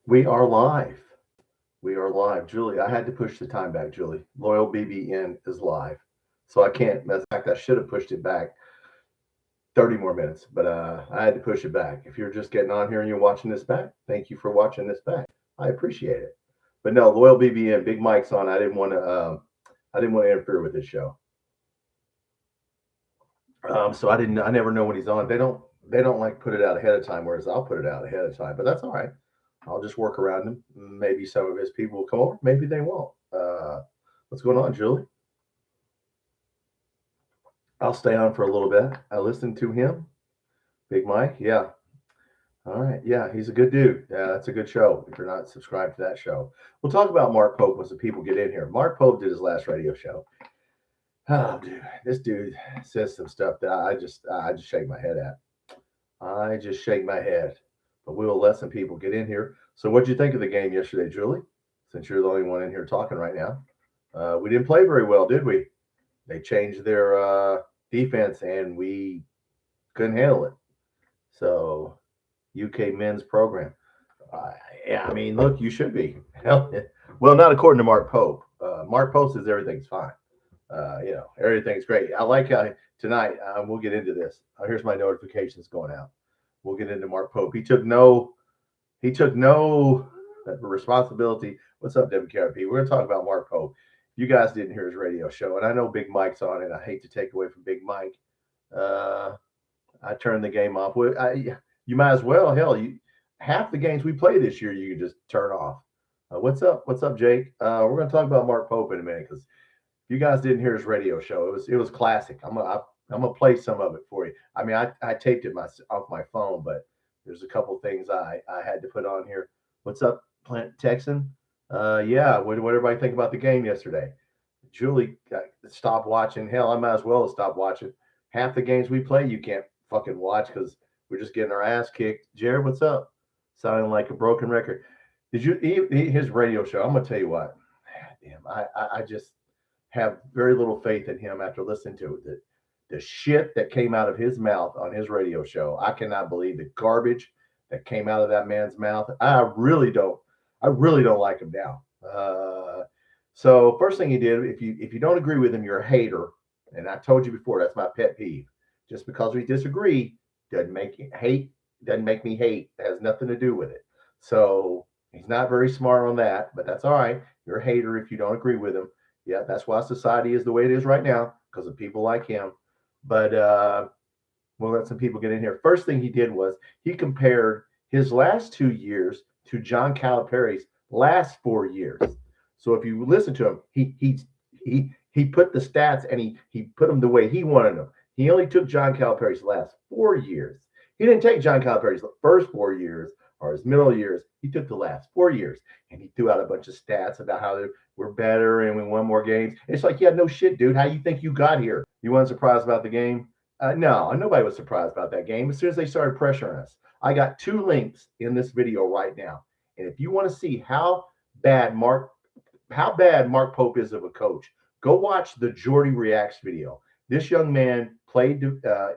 We are live. We are live. Julie, I had to push the time back, Julie. Loyal BBN is live. So I can't, in fact, I should have pushed it back 30 more minutes, but I had to push it back. If you're just getting on here and you're watching this back, thank you for watching this back. I appreciate it. But no, Loyal BBN, Big Mike's on. I didn't want to interfere with this show. So I never know when he's on. They don't like put it out ahead of time, whereas I'll put it out ahead of time. But that's all right. I'll just work around him. Maybe some of his people will come over. Maybe they won't. What's going on, Julie? I'll stay on for a little bit. I listened to him. Big Mike, yeah. All right, yeah, he's a good dude. Yeah, that's a good show. If you're not subscribed to that show, we'll talk about Mark Pope once the people get in here. Mark Pope did his last radio show. Oh, dude, this dude says some stuff that I just shake my head at. I just shake my head. But we will let some people get in here. So what'd you think of the game yesterday, Julie? Since you're the only one in here talking right now. We didn't play very well, did we? They changed their defense, and we couldn't handle it. So UK men's program. Yeah, I mean, look, you should be. Well, not according to Mark Pope. Mark Pope says everything's fine. Everything's great. I like how tonight, we'll get into this. Here's my notifications going out. We'll get into Mark Pope. He took no responsibility. What's up, WKRP? We're going to talk about Mark Pope. You guys didn't hear his radio show, and I know Big Mike's on it. I hate to take away from Big Mike. I turned the game off. You might as well. Hell, half the games we play this year, you can just turn off. What's up? What's up, Jake? We're going to talk about Mark Pope in a minute because you guys didn't hear his radio show. It was classic. I'm gonna play some of it for you. I mean, I taped it off my phone, but there's a couple things I had to put on here. What's up, Plant Texan? Yeah. What everybody think about the game yesterday? Julie stopped watching. Hell, I might as well stop watching. Half the games we play, you can't fucking watch because we're just getting our ass kicked. Jared, what's up? Sounding like a broken record. Did you his radio show? I'm gonna tell you what. Damn, I just have very little faith in him after listening to it. The shit that came out of his mouth on his radio show, I cannot believe the garbage that came out of that man's mouth. I really don't like him now. So first thing he did, if you don't agree with him, you're a hater. And I told you before, that's my pet peeve. Just because we disagree doesn't make me hate. It has nothing to do with it. So he's not very smart on that, but that's all right. You're a hater if you don't agree with him. Yeah, that's why society is the way it is right now, because of people like him. But we'll let some people get in here. First thing he did was he compared his last 2 years to John Calipari's last 4 years. So if you listen to him, he put the stats and he put them the way he wanted them. He only took John Calipari's last 4 years. He didn't take John Calipari's first 4 years or his middle years. He took the last 4 years, and he threw out a bunch of stats about how we're better and we won more games. It's like, yeah, no shit, dude. How you think you got here? You weren't surprised about the game? No, nobody was surprised about that game. As soon as they started pressuring us, I got 2 links in this video right now. And if you want to see how bad Mark Pope is of a coach, go watch the Jordy Reacts video. This young man played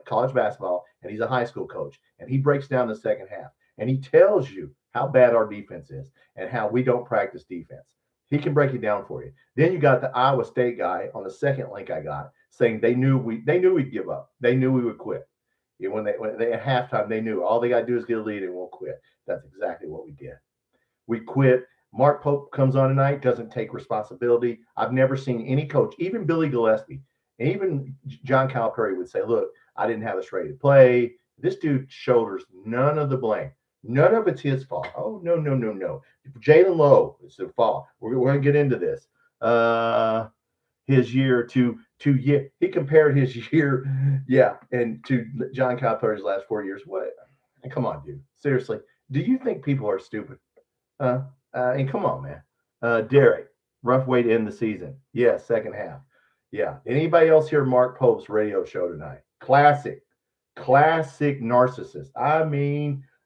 college basketball, and he's a high school coach, and he breaks down the second half, and he tells you how bad our defense is and how we don't practice defense. He can break it down for you. Then you got the Iowa State guy on the second link I got saying they knew we'd give up. They knew we would quit. When they at halftime, they knew all they got to do is get a lead and we'll quit. That's exactly what we did. We quit. Mark Pope comes on tonight, doesn't take responsibility. I've never seen any coach, even Billy Gillispie, and even John Calipari would say, look, I didn't have us ready to play. This dude shoulders none of the blame. None of it's his fault. Oh, no. Jaylen Low is the fault. We're going to get into this. His year to year. He compared his year, and to John Calipari's last 4 years. What? Come on, dude. Seriously. Do you think people are stupid? And come on, man. Derek, rough way to end the season. Yeah, second half. Yeah. Anybody else hear Mark Pope's radio show tonight? Classic narcissist.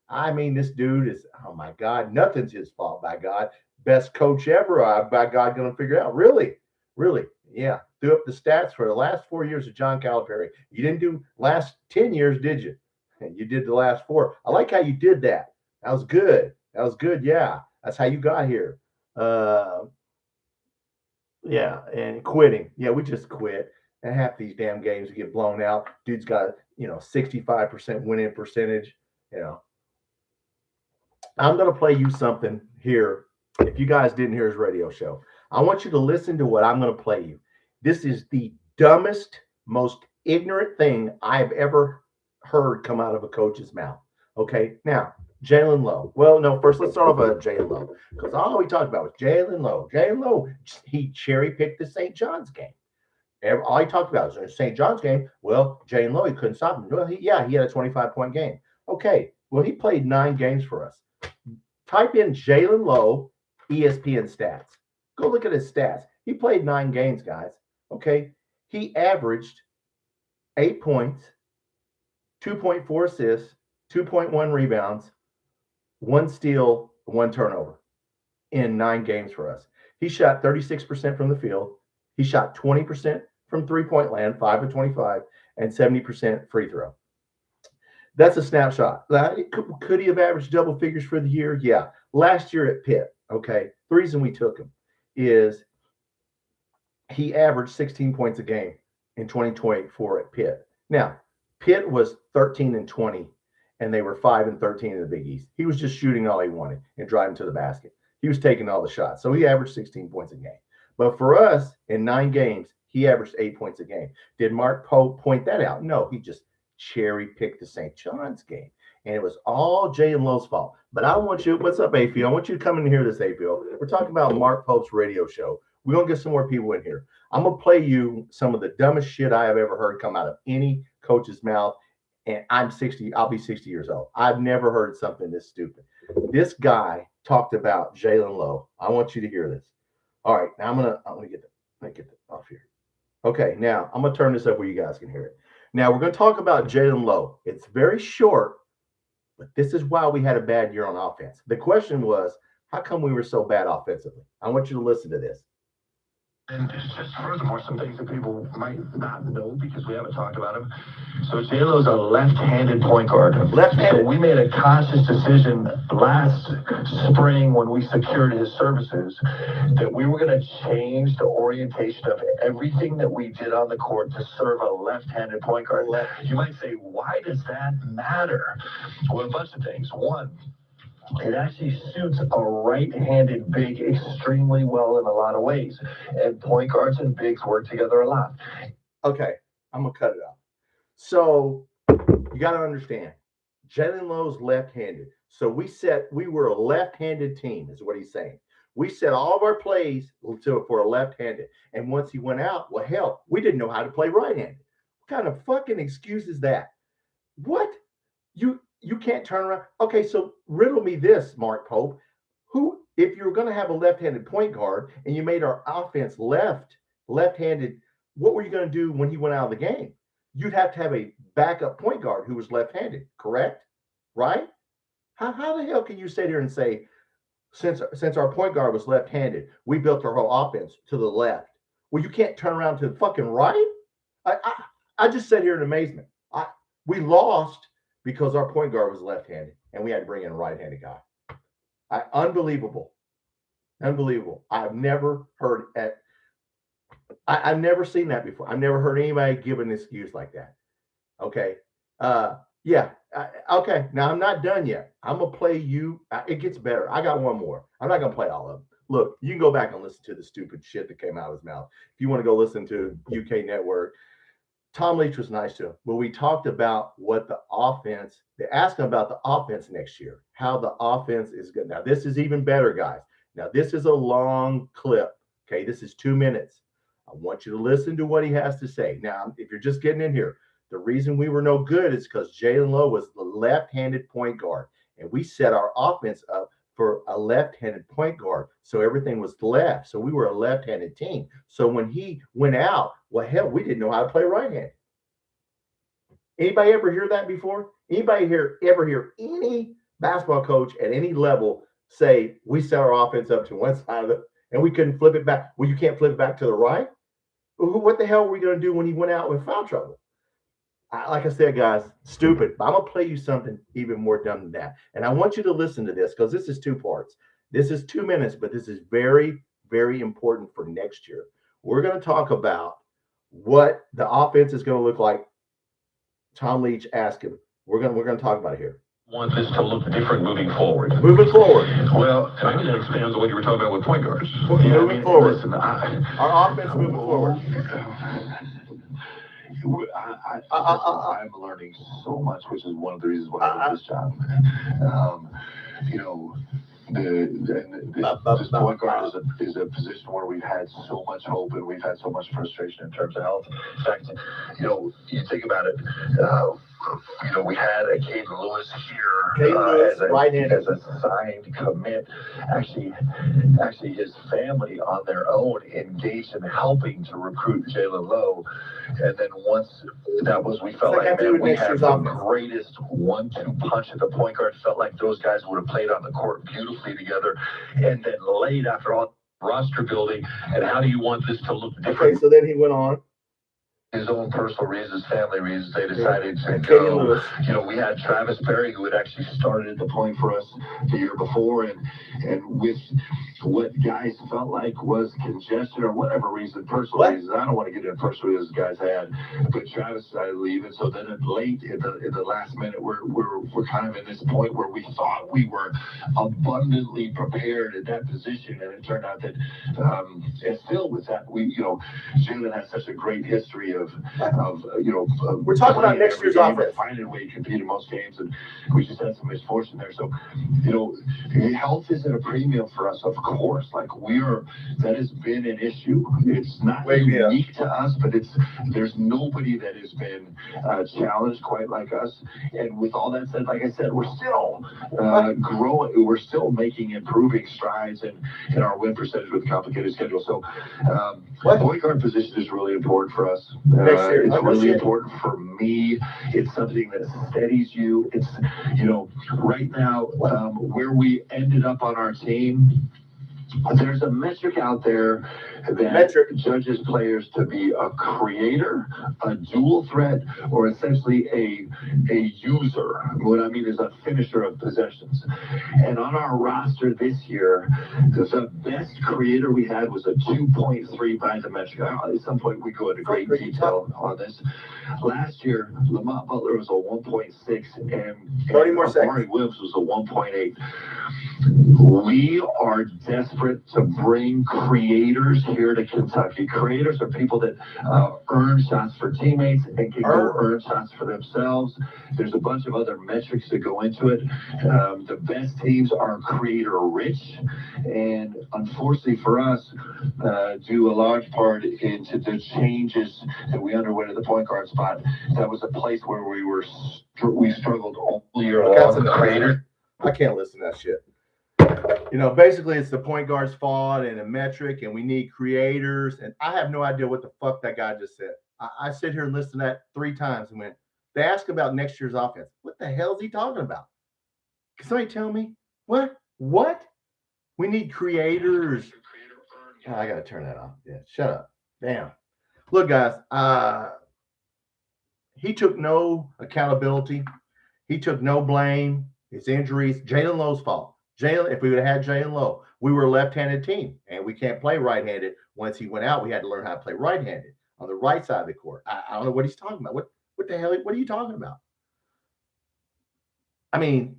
I mean, this dude is, oh my God, nothing's his fault, by God. Best coach ever, by God, going to figure it out. Really? Yeah. Threw up the stats for the last 4 years of John Calipari. You didn't do last 10 years, did you? You did the last 4. I like how you did that. That was good. Yeah. That's how you got here. Uh, yeah, and quitting. Yeah, we just quit. And half these damn games get blown out. Dude's got 65% winning percentage. You know, I'm gonna play you something here. If you guys didn't hear his radio show, I want you to listen to what I'm gonna play you. This is the dumbest, most ignorant thing I've ever heard come out of a coach's mouth. Okay, now Jaylen Low. Well, no, first let's start off with Jaylen Low because all we talked about was Jaylen Low. Jaylen Low, he cherry picked the St. John's game. All he talked about was St. John's game. Well, Jaylen Low, he couldn't stop him. Well, he had a 25-point game. Okay, well, he played 9 games for us. Type in Jaylen Low, ESPN stats. Go look at his stats. He played 9 games, guys. Okay, he averaged 8 points, 2.4 assists, 2.1 rebounds, 1 steal, 1 turnover in 9 games for us. He shot 36% from the field. He shot 20% from three-point land, 5 of 25, and 70% free throw. That's a snapshot. Could he have averaged double figures for the year? Yeah. Last year at Pitt, okay, the reason we took him is he averaged 16 points a game in 2024 at Pitt. Now, Pitt was 13-20, and they were 5-13 in the Big East. He was just shooting all he wanted and driving to the basket. He was taking all the shots. So he averaged 16 points a game. But for us, in 9 games, he averaged 8 points a game. Did Mark Pope point that out? No, he just cherry-picked the St. John's game. And it was all Jaylen Low's fault. But I want you, what's up, AFIO? I want you to come in here this, AFIO. We're talking about Mark Pope's radio show. We're going to get some more people in here. I'm going to play you some of the dumbest shit I have ever heard come out of any coach's mouth. And I'm 60, I'll be 60 years old. I've never heard something this stupid. This guy talked about Jaylen Low. I want you to hear this. All right, now I'm gonna get that off here. Okay, now I'm gonna turn this up where you guys can hear it. Now we're gonna talk about Jaylen Low. It's very short, but this is why we had a bad year on offense. The question was, how come we were so bad offensively? I want you to listen to this. And just furthermore, some things that people might not know because we haven't talked about him. So J-Lo's a left-handed point guard. Left-handed. So we made a conscious decision last spring when we secured his services that we were going to change the orientation of everything that we did on the court to serve a left-handed point guard. You might say, why does that matter? Well, a bunch of things. One, it actually suits a right-handed big extremely well in a lot of ways. And point guards and bigs work together a lot. Okay, I'm going to cut it off. So you got to understand, Jaylen Low's left-handed. So we were a left-handed team is what he's saying. We set all of our plays for a left-handed. And once he went out, well, hell, we didn't know how to play right-handed. What kind of fucking excuse is that? What? You can't turn around. Okay, so riddle me this, Mark Pope. Who, if you're going to have a left-handed point guard and you made our offense left-handed, what were you going to do when he went out of the game? You'd have to have a backup point guard who was left-handed, correct? Right? How the hell can you sit here and say, since our point guard was left-handed, we built our whole offense to the left? Well, you can't turn around to the fucking right? I just sat here in amazement. We lost because our point guard was left-handed, and we had to bring in a right-handed guy. Unbelievable. I've never heard that. I've never seen that before. I've never heard anybody give an excuse like that. Okay. Yeah. Okay. Now, I'm not done yet. I'm going to play you. It gets better. I got one more. I'm not going to play all of them. Look, you can go back and listen to the stupid shit that came out of his mouth. If you want to go listen to UK Network, Tom Leach was nice to him, but we talked about what the offense, they asked him about the offense next year, how the offense is good. Now, this is even better, guys. Now, this is a long clip. Okay, this is 2 minutes. I want you to listen to what he has to say. Now, if you're just getting in here, the reason we were no good is because Jaylen Low was the left-handed point guard, and we set our offense up for a left-handed point guard. So everything was left. So we were a left-handed team. So when he went out, well, hell, we didn't know how to play right-handed. Anybody ever hear that before? Anybody ever hear any basketball coach at any level say, we set our offense up to one side of it and we couldn't flip it back? Well, you can't flip it back to the right? What the hell were we going to do when he went out with foul trouble? Like I said, guys, stupid. But I'm going to play you something even more dumb than that. And I want you to listen to this because this is 2 parts. This is 2 minutes, but this is very, very important for next year. We're going to talk about what the offense is going to look like. Tom Leach asked him. We're going to talk about it here. Want this to look different moving forward. Moving forward. Well, I mean, that expands on what you were talking about with point guards. Moving forward. Listen, our offense moving forward. I'm learning so much, which is one of the reasons why I love this job. You know, this point guard is a position where we've had so much hope and we've had so much frustration in terms of health. In fact, you know, you think about it. You know, we had a Caden Lewis here as a signed commit. Actually, his family on their own engaged in helping to recruit Jaylen Low. And then once that was, we felt like, man, we had the greatest 1-2 punch at the point guard. Felt like those guys would have played on the court beautifully together. And then late after all, roster building, and how do you want this to look different? Okay, so then he went on. His own personal reasons, family reasons, they decided to go. You know, we had Travis Berry, who had actually started at the point for us the year before, and with what guys felt like was congestion or whatever reason, personal reasons. I don't want to get into personal reasons guys had, but Travis decided to leave, and so then late in the last minute, we're kind of in this point where we thought we were abundantly prepared at that position, and it turned out that and still with that, Jaylen has such a great history of we're talking about next year's offense, finding a way to compete in most games, and we just had some misfortune there. So, health is at a premium for us, of course. Like that has been an issue. It's not unique to us, but there's nobody that has been challenged quite like us. And with all that said, like I said, we're still growing. We're still making improving strides in our win percentage with a complicated schedule. So, point guard position is really important for us. It's really important for me. It's something that steadies you. It's, right now, where we ended up on our team, there's a metric out there that judges players to be a creator, a dual threat, or essentially a user. What I mean is a finisher of possessions. And on our roster this year, the best creator we had was a 2.3 by the metric. At some point we go into great detail on this. Last year, Lamont Butler was a 1.6 and Amari Williams was a 1.8. We are desperate to bring creators here to Kentucky. Creators are people that earn shots for teammates and can go earn shots for themselves. There's a bunch of other metrics that go into it. The best teams are creator rich, and unfortunately for us, due a large part into the changes that we underwent at the point guard spot, that was a place where we struggled all year long. Creator. I can't listen to that shit. Basically it's the point guard's fault and a metric, and we need creators. And I have no idea what the fuck that guy just said. I sit here and listen to that 3 times and went, they ask about next year's offense. What the hell is he talking about? Can somebody tell me? What? We need creators. Oh, I got to turn that off. Yeah, shut up. Damn. Look, guys, he took no accountability. He took no blame. His injuries, Jaylen Low's fault. If we would have had Jaylen Low, we were a left-handed team, and we can't play right-handed. Once he went out, we had to learn how to play right-handed on the right side of the court. I don't know what he's talking about. What the hell? What are you talking about? I mean,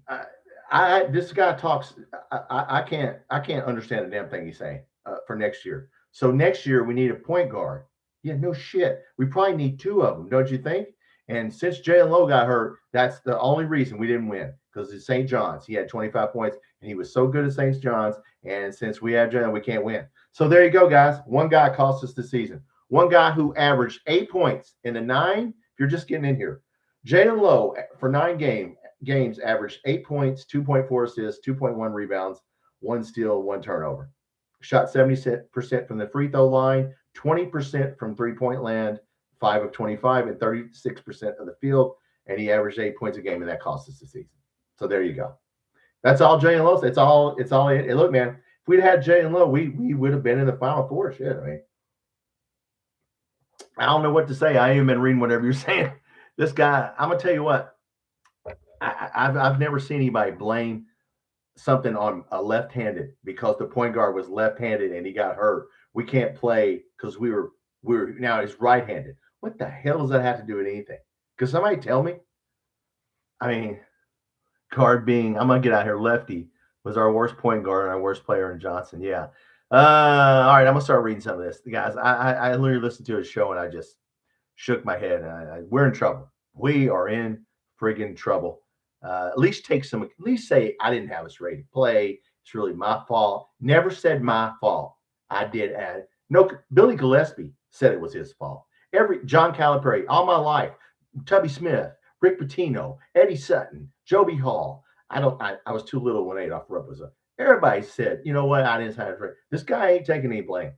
this guy talks. I can't understand a damn thing he's saying for next year. So next year we need a point guard. Yeah, no shit. We probably need 2 of them, don't you think? And since Jaylen Low got hurt, that's the only reason we didn't win, because at St. John's, he had 25 points, and he was so good at St. John's. And since we have Jaylen, we can't win. So there you go, guys. One guy cost us the season. One guy who averaged 8 points in the 9. If you're just getting in here, Jaylen Low for 9 games averaged 8 points, 2.4 assists, 2.1 rebounds, 1 steal, 1 turnover. Shot 70% from the free throw line, 20% from three-point land, 5 of 25, and 36% of the field, and he averaged 8 points a game, and that cost us the season. So there you go. That's all Jaylen Low. It's all. And look, man, if we'd had Jaylen Low, we would have been in the Final Four. Shit, I mean, I don't know what to say. I ain't even been reading whatever you're saying. This guy, I'm gonna tell you what. I've never seen anybody blame something on a left-handed because the point guard was left-handed and he got hurt. We can't play because we were now he's right-handed. What the hell does that have to do with anything? Because somebody tell me. I mean, guard being, I'm gonna get out here. Lefty was our worst point guard and our worst player in Johnson. Yeah. All right, I'm gonna start reading some of this, guys. I literally listened to his show and I just shook my head. We're in trouble. We are in friggin' trouble. At least take some. At least say I didn't have us ready to play. It's really my fault. Never said my fault. I did add. No, Billy Gillespie said it was his fault. John Calipari, all my life, Tubby Smith, Rick Pitino, Eddie Sutton, Joby Hall. I was too little when Adolph Rupp was up. Everybody said, you know what? I didn't have it. This guy ain't taking any blame.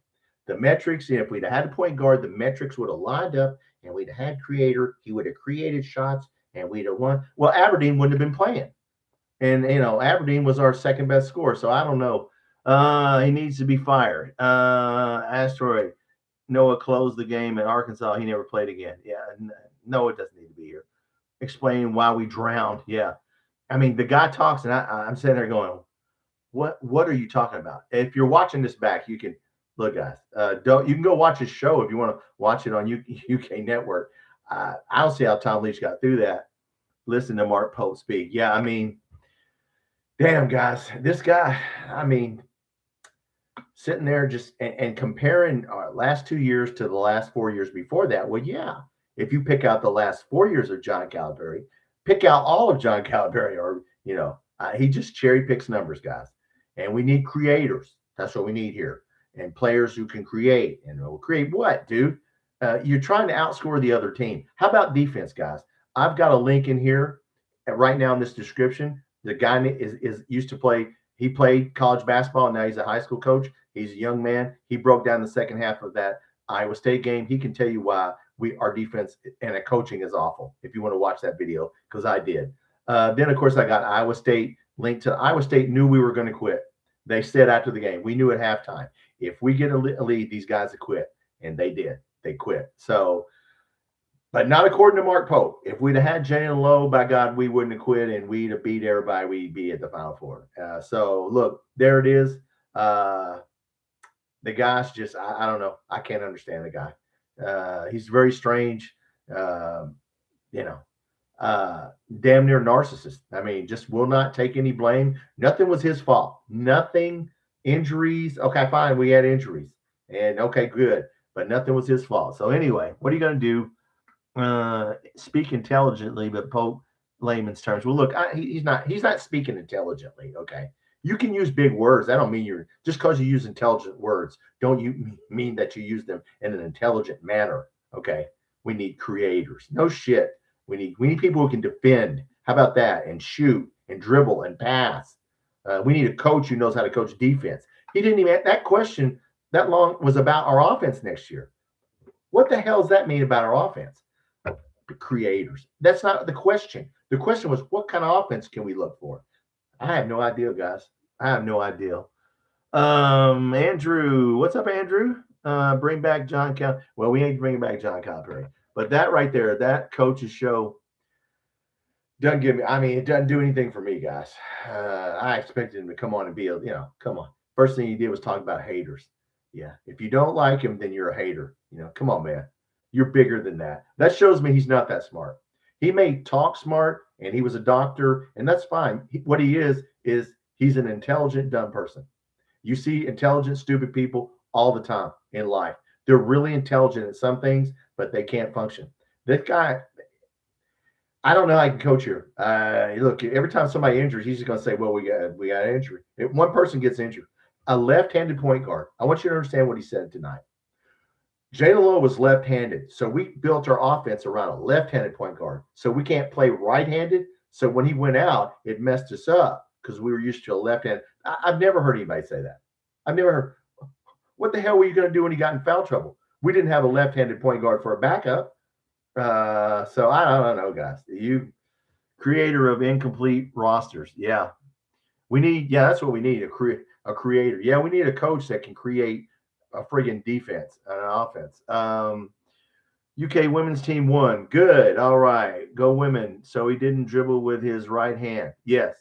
The metrics, if we'd had a point guard, the metrics would have lined up and we'd have had creator. He would have created shots and we'd have won. Well, Aberdeen wouldn't have been playing. And, Aberdeen was our second best scorer. So I don't know. He needs to be fired. Asteroid. Noah closed the game in Arkansas. He never played again. Yeah. No, it doesn't need to be here. Explain why we drowned. Yeah. I mean, the guy talks and I'm sitting there going, what are you talking about? If you're watching this back, you can look, guys, you can go watch his show if you want to watch it on UK Network. I don't see how Tom Leach got through that. Listen to Mark Pope speak. Yeah, I mean, damn, guys, this guy, I mean, sitting there just and comparing our last 2 years to the last 4 years before that. Well, yeah, if you pick out the last 4 years of John Calipari, pick out all of John Calipari, or, he just cherry picks numbers, guys. And we need creators. That's what we need here. And players who can create. And will create what, dude? You're trying to outscore the other team. How about defense, guys? I've got a link in here right now in this description. The guy is used to play. He played college basketball, and now he's a high school coach. He's a young man. He broke down the second half of that Iowa State game. He can tell you why our defense and our coaching is awful. If you want to watch that video, because I did. Then, of course, I got Iowa State linked to Iowa State. Knew we were going to quit. They said after the game, we knew at halftime, if we get a lead, these guys will quit. And they did. They quit. So, but not according to Mark Pope. If we'd have had Jaylen Low, by God, we wouldn't have quit and we'd have beat everybody. We'd be at the Final Four. So, look, there it is. The guy's just, I don't know. I can't understand the guy. He's very strange, damn near narcissist. I mean, just will not take any blame. Nothing was his fault. Nothing. Injuries. Okay, fine. We had injuries. And okay, good. But nothing was his fault. So anyway, what are you going to do? Speak intelligently, but Pope layman's terms. Well, look, he's not speaking intelligently. Okay. You can use big words. That don't mean you're just because you use intelligent words. Don't you mean that you use them in an intelligent manner? Okay. We need creators. No shit. We need people who can defend. How about that? And shoot and dribble and pass. We need a coach who knows how to coach defense. He didn't even that question that long was about our offense next year. What the hell does that mean about our offense? Creators. That's not the question. The question was, what kind of offense can we look for? I have no idea, guys. I have no idea. Andrew, what's up, Andrew? Bring back John Cal. Well, we ain't bringing back John Calipari, but that right there, that coach's show doesn't give me. I mean, it doesn't do anything for me, guys. I expected him to come on and be come on. First thing he did was talk about haters. Yeah, if you don't like him, then you're a hater. Come on, man. You're bigger than that. That shows me he's not that smart. He may talk smart, and he was a doctor, and that's fine. What he is he's an intelligent, dumb person. You see intelligent, stupid people all the time in life. They're really intelligent at some things, but they can't function. This guy, I don't know how I can coach here. Look, every time somebody injures, he's just going to say, well, we got an injury. If one person gets injured, a left-handed point guard. I want you to understand what he said tonight. Jaylen Low was left-handed, so we built our offense around a left-handed point guard. So we can't play right-handed. So when he went out, it messed us up because we were used to a left-handed. I've never heard anybody say that. I've never heard. What the hell were you going to do when he got in foul trouble? We didn't have a left-handed point guard for a backup. So I don't know, guys. You creator of incomplete rosters. Yeah. That's what we need. A creator. Yeah, we need a coach that can create a friggin' defense and an offense. UK women's team won. Good. All right. Go women. So he didn't dribble with his right hand. Yes.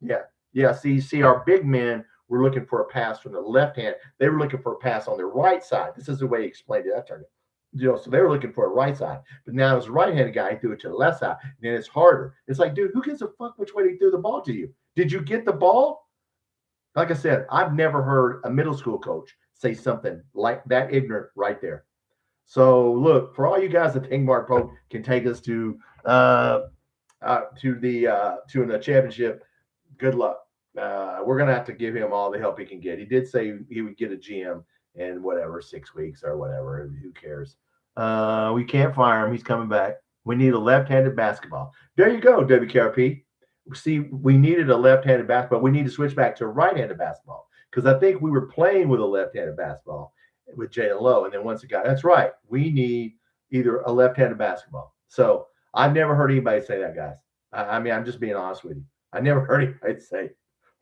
Yeah. Yeah, see, our big men were looking for a pass from the left hand. They were looking for a pass on the right side. This is the way he explained it. I turned it. So they were looking for a right side. But now as a right-handed guy, he threw it to the left side. And then it's harder. It's like, dude, who gives a fuck which way he threw the ball to you? Did you get the ball? Like I said, I've never heard a middle school coach say something like that ignorant right there. So look, for all you guys that think Mark Pope can take us to the championship, good luck. We're gonna have to give him all the help he can get. He did say he would get a GM in whatever 6 weeks or whatever. Who cares? We can't fire him. He's coming back. We need a left-handed basketball. There you go, WKRP. See, we needed a left-handed basketball. We need to switch back to a right-handed basketball because I think we were playing with a left-handed basketball with Jaylen Low, and then once it got, that's right. We need either a left-handed basketball. So I've never heard anybody say that, guys. I mean, I'm just being honest with you. I never heard anybody say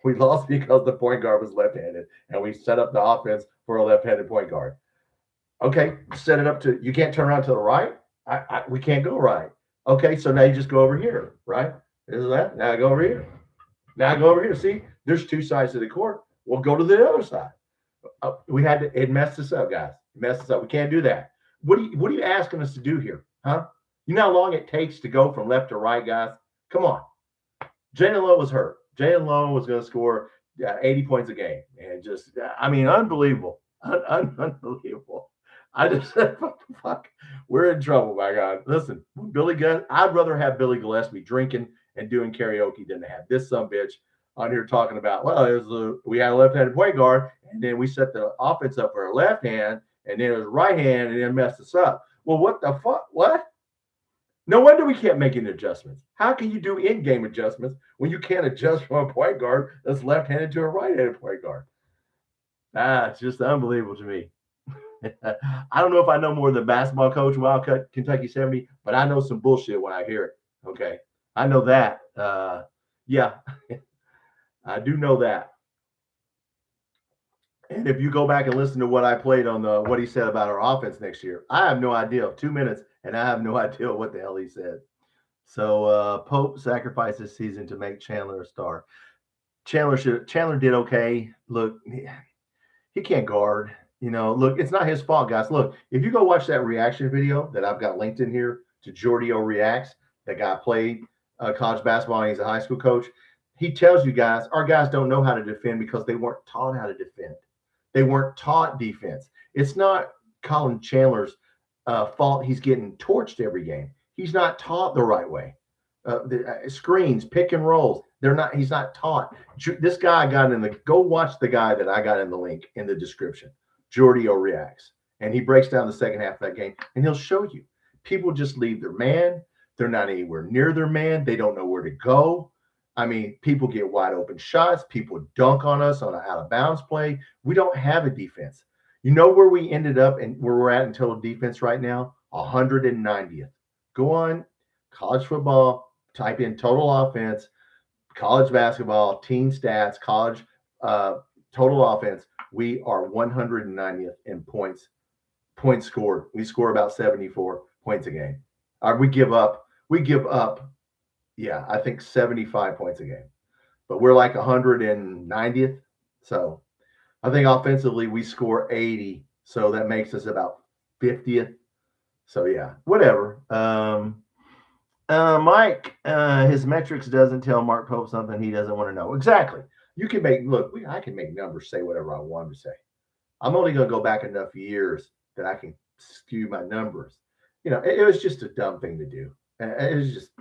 we lost because the point guard was left-handed, and we set up the offense for a left-handed point guard. Okay, set it up to you can't turn around to the right. We can't go right. Okay, so now you just go over here, right? Is that now go over here? Now go over here. See, there's two sides of the court. We'll go to the other side. We had to. It messed us up, guys. It messed us up. We can't do that. What are you asking us to do here, huh? You know how long it takes to go from left to right, guys? Come on. Jaylen Low was hurt. Jaylen Low was going to score 80 points a game, and just, I mean, unbelievable, unbelievable. I just said, fuck, we're in trouble, my God. Listen, Billy Gunn, I'd rather have Billy Gillespie drinking and doing karaoke than to have this sumbitch on here talking about, well, we had a left-handed point guard, and then we set the offense up for a left hand, and then it was right hand, and then messed us up. Well, what the fuck? What? No wonder we can't make any adjustments. How can you do in-game adjustments when you can't adjust from a point guard that's left-handed to a right-handed point guard? It's just unbelievable to me. I don't know if I know more than basketball coach, Wildcat Kentucky 70, but I know some bullshit when I hear it. Okay. I know that. Yeah, I do know that. And if you go back and listen to what I played on what he said about our offense next year, I have no idea. 2 minutes, and I have no idea what the hell he said. So Pope sacrificed this season to make Chandler a star. Chandler did okay. Look, he can't guard. You know, look, it's not his fault, guys. Look, if you go watch that reaction video that I've got linked in here to Jordio Reacts, that guy played college basketball and he's a high school coach. He tells you guys, our guys don't know how to defend because they weren't taught how to defend. They weren't taught defense. It's not Colin Chandler's fault he's getting torched every game. He's not taught the right way. Screens, pick and rolls. He's not taught. This guy got in go watch the guy that I got in the link in the description. Jordio Reacts, and he breaks down the second half of that game, and he'll show you. People just leave their man. They're not anywhere near their man. They don't know where to go. I mean, people get wide open shots. People dunk on us on an out of bounds play. We don't have a defense. You know where we ended up and where we're at in total defense right now? 190th. Go on, college football, type in total offense, college basketball, team stats, college total offense. We are 190th in points scored. We score about 74 points a game. We give up, yeah, I think 75 points a game. But we're like 190th. So I think offensively we score 80. So that makes us about 50th. So yeah, whatever. Mike, his metrics doesn't tell Mark Pope something he doesn't want to know. Exactly. You can I can make numbers say whatever I want to say. I'm only going to go back enough years that I can skew my numbers. You know, it was just a dumb thing to do. It was just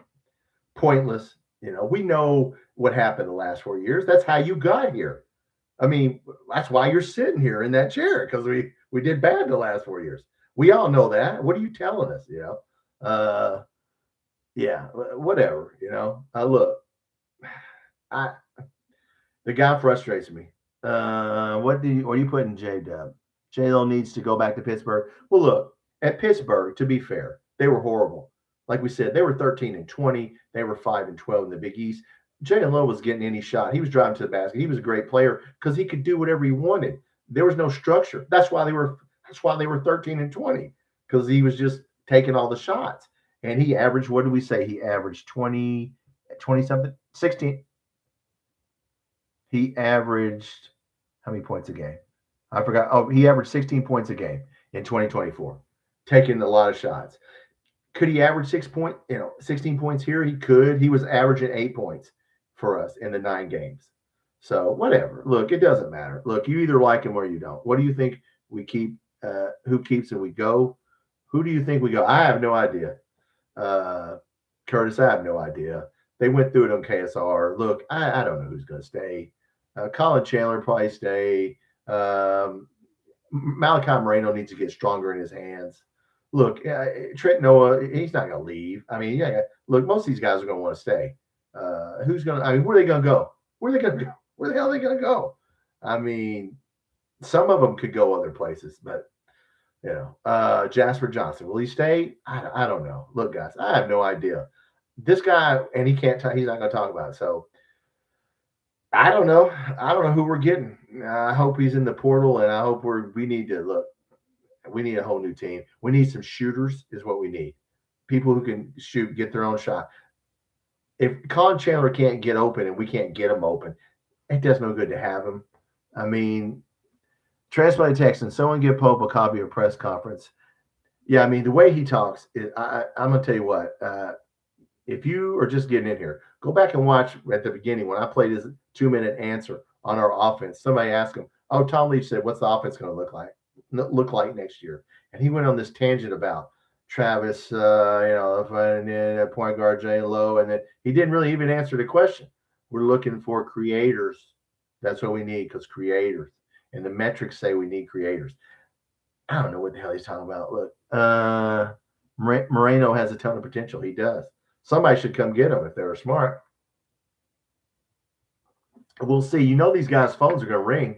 pointless. You know, we know what happened the last 4 years. That's how you got here. I mean, that's why you're sitting here in that chair, because we did bad the last 4 years. We all know that. What are you telling us? You know, yeah, whatever. You know, look, the guy frustrates me. What are you putting, J-Dub? J-Lo needs to go back to Pittsburgh. Well, look, at Pittsburgh, to be fair, they were horrible. Like we said, they were 13-20. They were 5-12 in the Big East. Jaylen Low was getting any shot. He was driving to the basket. He was a great player because he could do whatever he wanted. There was no structure. That's why they were 13-20, because he was just taking all the shots. And he averaged, what did we say? He averaged 20 something, 16. he averaged how many points a game? I forgot. Oh, he averaged 16 points a game in 2024, taking a lot of shots. Could he average 16 points here? He could. He was averaging 8 points for us in the 9 games. So whatever. Look, it doesn't matter. Look, you either like him or you don't. What do you think we keep? Who keeps and we go? Who do you think we go? I have no idea. Curtis, I have no idea. They went through it on KSR. Look, I don't know who's going to stay. Colin Chandler probably stay. Malachi Moreno needs to get stronger in his hands. Look, Trent Noah, he's not going to leave. I mean, yeah, look, most of these guys are going to want to stay. Who's going to, I mean, where are they going to go? Where are they going to go? Where the hell are they going to go? I mean, some of them could go other places, but, Jasper Johnson, will he stay? I don't know. Look, guys, I have no idea. This guy, and he's not going to talk about it. So, I don't know. I don't know who we're getting. I hope he's in the portal, and I hope we need to look. We need a whole new team. We need some shooters is what we need. People who can shoot, get their own shot. If Colin Chandler can't get open and we can't get him open, it does no good to have him. I mean, Transplant Texan, someone give Pope a copy of a press conference. Yeah, I mean, the way he talks, I'm going to tell you what. If you are just getting in here, go back and watch at the beginning when I played his 2-minute answer on our offense. Somebody asked him, "Oh, Tom Leach said, what's the offense going to look like next year?" And he went on this tangent about Travis, and then point guard Jaylen Low, and then he didn't really even answer the question. We're looking for creators. That's what we need, because creators, and the metrics say we need creators. I don't know what the hell he's talking about. Look, Moreno has a ton of potential. He does. Somebody should come get him if they're smart. We'll see. These guys' phones are going to ring.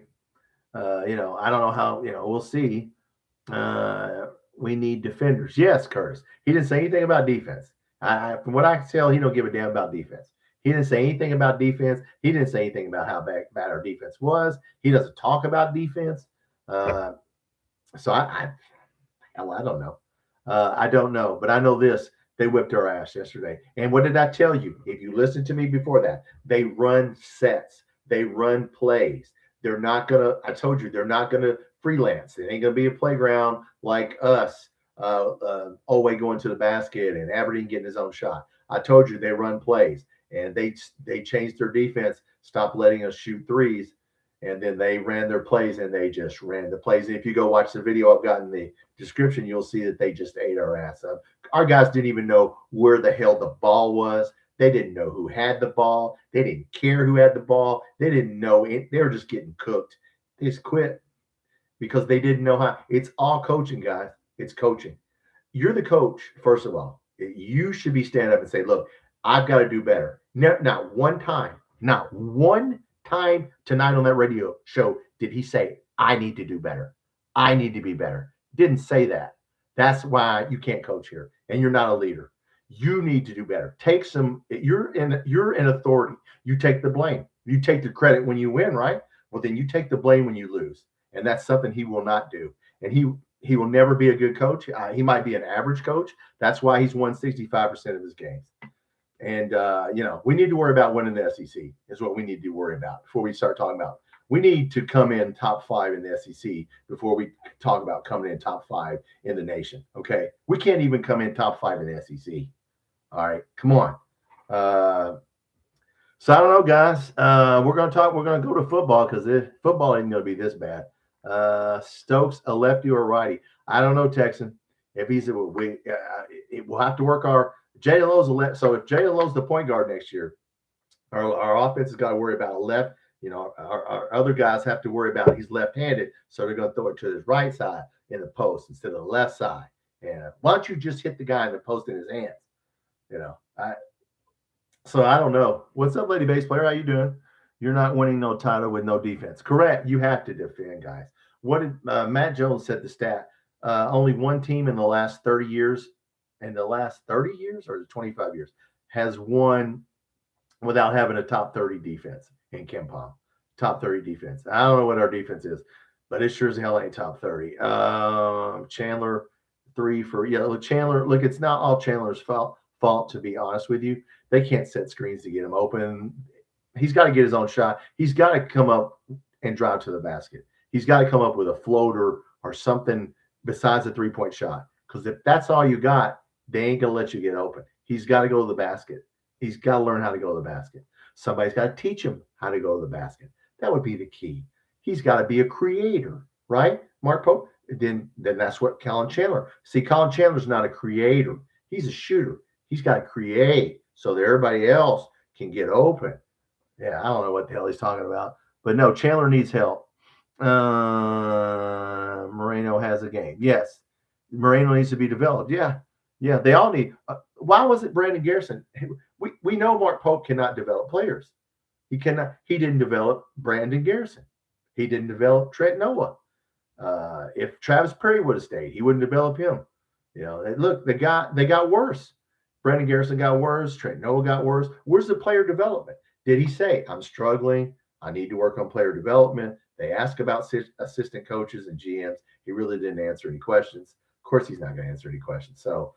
I don't know how, we'll see. We need defenders. Yes, Curtis. He didn't say anything about defense. From what I can tell, he don't give a damn about defense. He didn't say anything about defense. He didn't say anything about how bad our defense was. He doesn't talk about defense. So I don't know. I don't know, but I know this. They whipped our ass yesterday. And what did I tell you? If you listened to me before that, they run sets. They run plays. They're not going to, I told you, they're not going to freelance. It ain't going to be a playground like us, Olway going to the basket and Aberdeen getting his own shot. I told you they run plays. And they changed their defense, stopped letting us shoot threes. And then they ran their plays, and they just ran the plays. And if you go watch the video I've got in the description, you'll see that they just ate our ass up. Our guys didn't even know where the hell the ball was. They didn't know who had the ball. They didn't care who had the ball. They didn't know it. They were just getting cooked. They just quit because they didn't know how. It's all coaching, guys. It's coaching. You're the coach, first of all. You should be standing up and say, look, I've got to do better. Not one time tonight on that radio show did he say, I need to do better. I need to be better. Didn't say that. That's why you can't coach here, and you're not a leader. You need to do better. You're in authority. You take the blame. You take the credit when you win, right? Well, then you take the blame when you lose. And that's something he will not do. And he will never be a good coach. He might be an average coach. That's why he's won 65% of his games. And, we need to worry about winning the SEC is what we need to worry about before we start talking about. We need to come in top 5 in the SEC before we talk about coming in top 5 in the nation. Okay. We can't even come in top 5 in the SEC. All right. Come on. So I don't know, guys. We're going to go to football because football ain't going to be this bad. Stokes, a lefty or a righty? I don't know, Texan. If he's we'll have to work our Jaylen Low's a left. So if Jaylen Low's the point guard next year, our offense has got to worry about a left. Our other guys have to worry about he's left-handed, so they're going to throw it to his right side in the post instead of the left side. And why don't you just hit the guy in the post in his hands? So I don't know. What's up, lady bass player? How you doing? You're not winning no title with no defense. Correct. You have to defend, guys. What did Matt Jones said the stat? Only one team in the last 30 years, or the 25 years, has won without having a top 30 defense in KenPom. Top 30 defense. I don't know what our defense is, but it sure as hell ain't top 30. Chandler, 3 for Chandler. Look, it's not all Chandler's fault, to be honest with you. They can't set screens to get him open. he's got to get his own shot. He's got to come up and drive to the basket. He's got to come up with a floater or something besides a 3-point shot. Because if that's all you got, they ain't going to let you get open. He's got to go to the basket. He's got to learn how to go to the basket. Somebody's got to teach him how to go to the basket. That would be the key. He's got to be a creator, right? Mark Pope, then that's what Colin Chandler. See, Colin Chandler's not a creator. He's a shooter. He's got to create so that everybody else can get open. Yeah, I don't know what the hell he's talking about. But no, Chandler needs help. Moreno has a game. Yes, Moreno needs to be developed. Yeah, they all need. Why was it Brandon Garrison? We know Mark Pope cannot develop players. He cannot. He didn't develop Brandon Garrison. He didn't develop Trent Noah. If Travis Perry would have stayed, he wouldn't develop him. Look, they got worse. Brandon Garrison got worse. Trent Noah got worse. Where's the player development? Did he say, I'm struggling, I need to work on player development? They asked about assistant coaches and GMs. He really didn't answer any questions. Of course, he's not going to answer any questions. So,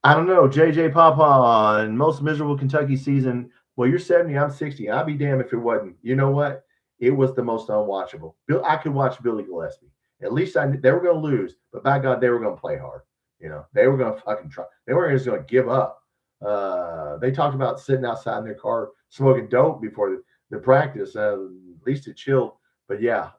I don't know. JJ Papa, most miserable Kentucky season. Well, you're 70, I'm 60. I'd be damned if it wasn't. You know what? It was the most unwatchable. I could watch Billy Gillespie. At least they were going to lose, but by God, they were going to play hard. They were going to fucking try. They weren't just going to give up. They talked about sitting outside in their car smoking dope before the practice. At least it chilled. But yeah,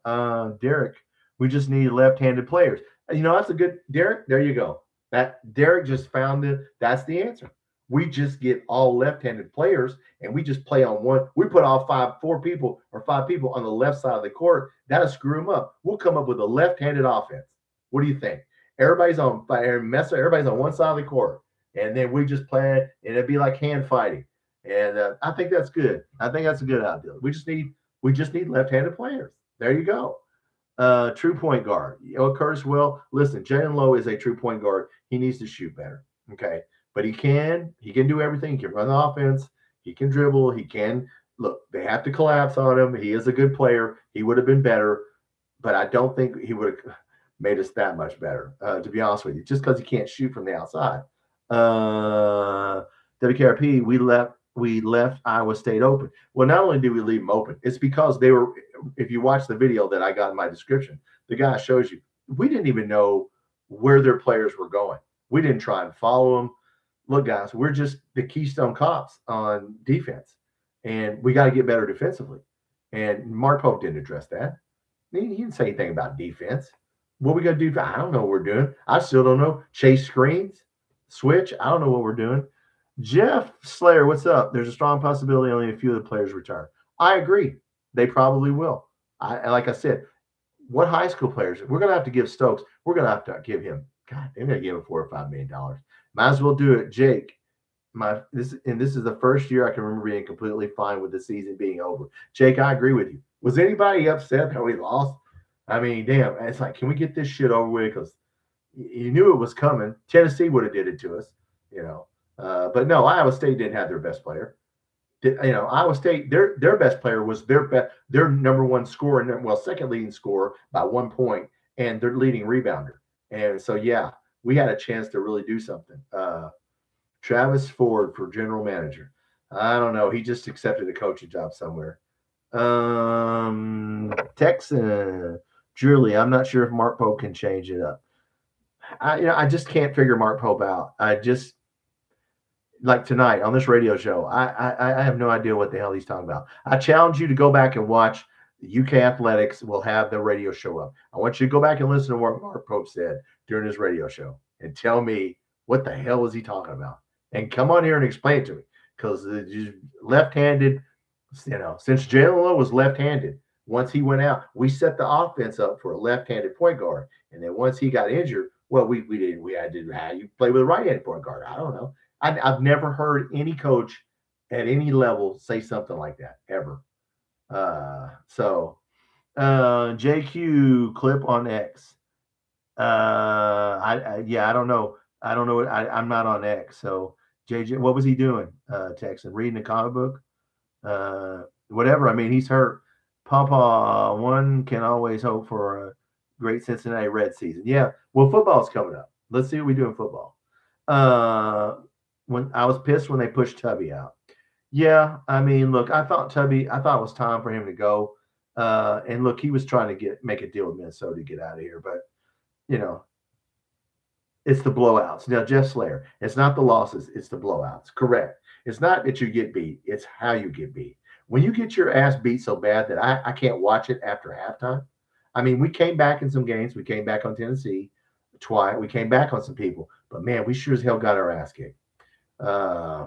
Derek, we just need left-handed players. That's a good Derek. There you go. That Derek just found it. That's the answer. We just get all left-handed players and we just play on one. We put all five people on the left side of the court. That'll screw them up. We'll come up with a left-handed offense. What do you think? Everybody's on one side of the court, and then we just play it, and it'd be like hand fighting. And I think that's good. I think that's a good idea. We just need left-handed players. There you go. True point guard. Curtis Will. Listen, Jaylen Low is a true point guard. He needs to shoot better. Okay. But he can do everything. He can run the offense. He can dribble. He can look. They have to collapse on him. He is a good player. He would have been better, but I don't think he would have made us that much better, to be honest with you, just because he can't shoot from the outside. WKRP, we left Iowa State open. Well, not only did we leave them open, it's because they were, if you watch the video that I got in my description, the guy shows you, we didn't even know where their players were going. We didn't try and follow them. Look, guys, we're just the Keystone Cops on defense, and we got to get better defensively. And Mark Pope didn't address that. He didn't say anything about defense. What we got to do? I don't know what we're doing. I still don't know. Chase screens, switch. I don't know what we're doing. Jeff Slayer, what's up? There's a strong possibility only a few of the players return. I agree. They probably will. Like I said, what high school players? We're going to have to give Stokes. We're going to have to give him. God, they're going to give him $4 or $5 million. Might as well do it, Jake. This is the first year I can remember being completely fine with the season being over. Jake, I agree with you. Was anybody upset that we lost? I mean, damn. It's like, can we get this shit over with? Because you knew it was coming. Tennessee would have did it to us, But no, Iowa State didn't have their best player. Iowa State, their best player was their number one scorer, second leading scorer by 1 point, and their leading rebounder. And so, yeah, we had a chance to really do something. Travis Ford for general manager. I don't know. He just accepted a coaching job somewhere. Texan, Julie, I'm not sure if Mark Pope can change it up. I just can't figure Mark Pope out. I just, like tonight on this radio show, I have no idea what the hell he's talking about. I challenge you to go back and watch the UK Athletics. Will have the radio show up. I want you to go back and listen to what Mark Pope said during his radio show and tell me what the hell was he talking about. And come on here and explain it to me, because left-handed, since Jaylen Low was left-handed, once he went out, we set the offense up for a left-handed point guard. And then once he got injured, well, we had to how you play with a right-handed point guard. I don't know. I've never heard any coach at any level say something like that ever. JQ clip on X. I don't know. I don't know. I'm not on X. So JJ, what was he doing? Texting, reading a comic book, whatever. I mean, he's hurt. Papa, one can always hope for a great Cincinnati Red season. Yeah. Well, football's coming up. Let's see what we do in football. When I was pissed when they pushed Tubby out. Yeah, I mean, look, I thought it was time for him to go. And look, he was trying to make a deal with Minnesota to get out of here, but you know, it's the blowouts. Now, Jeff Slayer, it's not the losses, it's the blowouts. Correct. It's not that you get beat, it's how you get beat. When you get your ass beat so bad that I can't watch it after halftime. I mean, we came back in some games. We came back on Tennessee twice. We came back on some people, but man, we sure as hell got our ass kicked. Uh,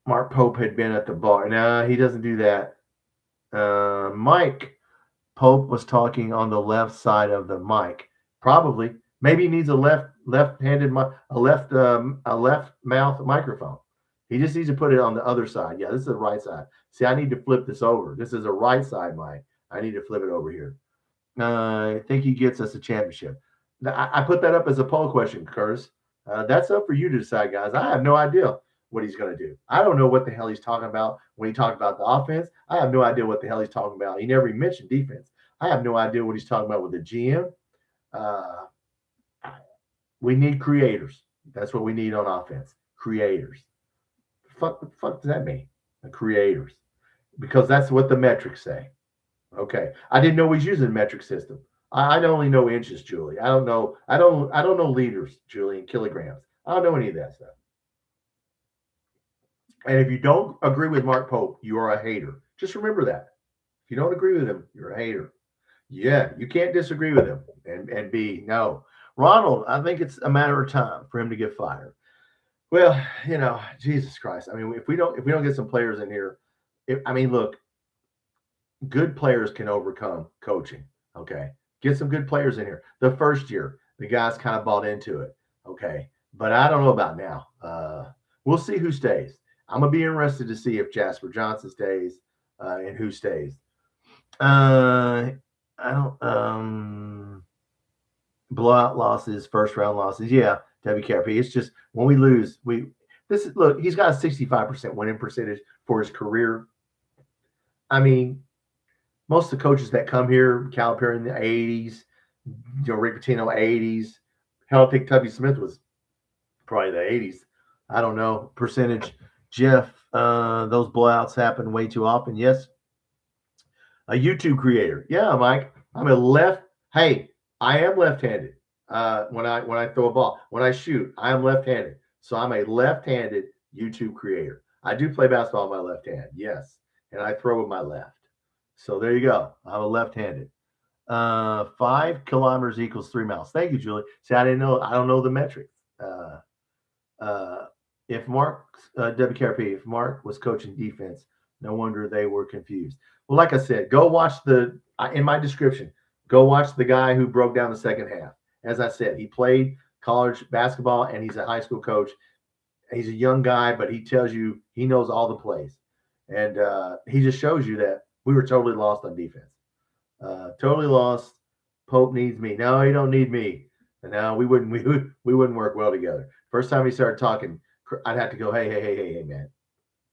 Mark Pope had been at the bar. No, he doesn't do that. Mike Pope was talking on the left side of the mic. Probably, maybe he needs a left-handed a left mouth microphone. He just needs to put it on the other side. Yeah, this is the right side. See, I need to flip this over. This is a right side mic. I need to flip it over here. I think he gets us a championship. I put that up as a poll question, Curtis. That's up for you to decide, guys. I have no idea what he's going to do. I don't know what the hell he's talking about when he talked about the offense. I have no idea what the hell he's talking about. He never even mentioned defense. I have no idea what he's talking about with the GM. Uh, we need creators. That's what we need on offense. Creators. What the fuck does that mean? The creators. Because that's what the metrics say. Okay. I didn't know he's using a metric system. I only know inches, Julie. I don't know. I don't know liters, Julie, and kilograms. I don't know any of that stuff. And if you don't agree with Mark Pope, you are a hater. Just remember that. If you don't agree with him, you're a hater. Yeah, you can't disagree with him and be no. Ronald, I think it's a matter of time for him to get fired. Well, Jesus Christ. I mean, if we don't get some players in here, I mean, look, good players can overcome coaching. Okay. Get some good players in here. The first year, the guys kind of bought into it. Okay. But I don't know about now. We'll see who stays. I'm going to be interested to see if Jasper Johnson stays and who stays. I don't, blowout losses, first round losses. Yeah. WKRP. It's just when we lose, look, he's got a 65% winning percentage for his career. I mean, most of the coaches that come here, Calipari in the 80s, Rick Pitino 80s. Hell, I think Tubby Smith was probably the 80s. I don't know. Percentage. Jeff, those blowouts happen way too often. Yes. A YouTube creator. Yeah, Mike. I'm a left. Hey, I am left-handed. When I throw a ball, when I shoot, I am left-handed. So I'm a left-handed YouTube creator. I do play basketball with my left hand. Yes. And I throw with my left. So there you go. I'm a left-handed. 5 kilometers equals 3 miles. Thank you, Julie. See, I don't know the metrics. If Mark WKRP, if Mark was coaching defense, no wonder they were confused. Well, like I said, go watch in my description, go watch the guy who broke down the second half. As I said, he played college basketball and he's a high school coach. He's a young guy, but he tells you he knows all the plays. And he just shows you that we were totally lost on defense. Totally lost. Pope needs me. No, he don't need me. And now we wouldn't work well together. First time he started talking, I'd have to go, hey, man.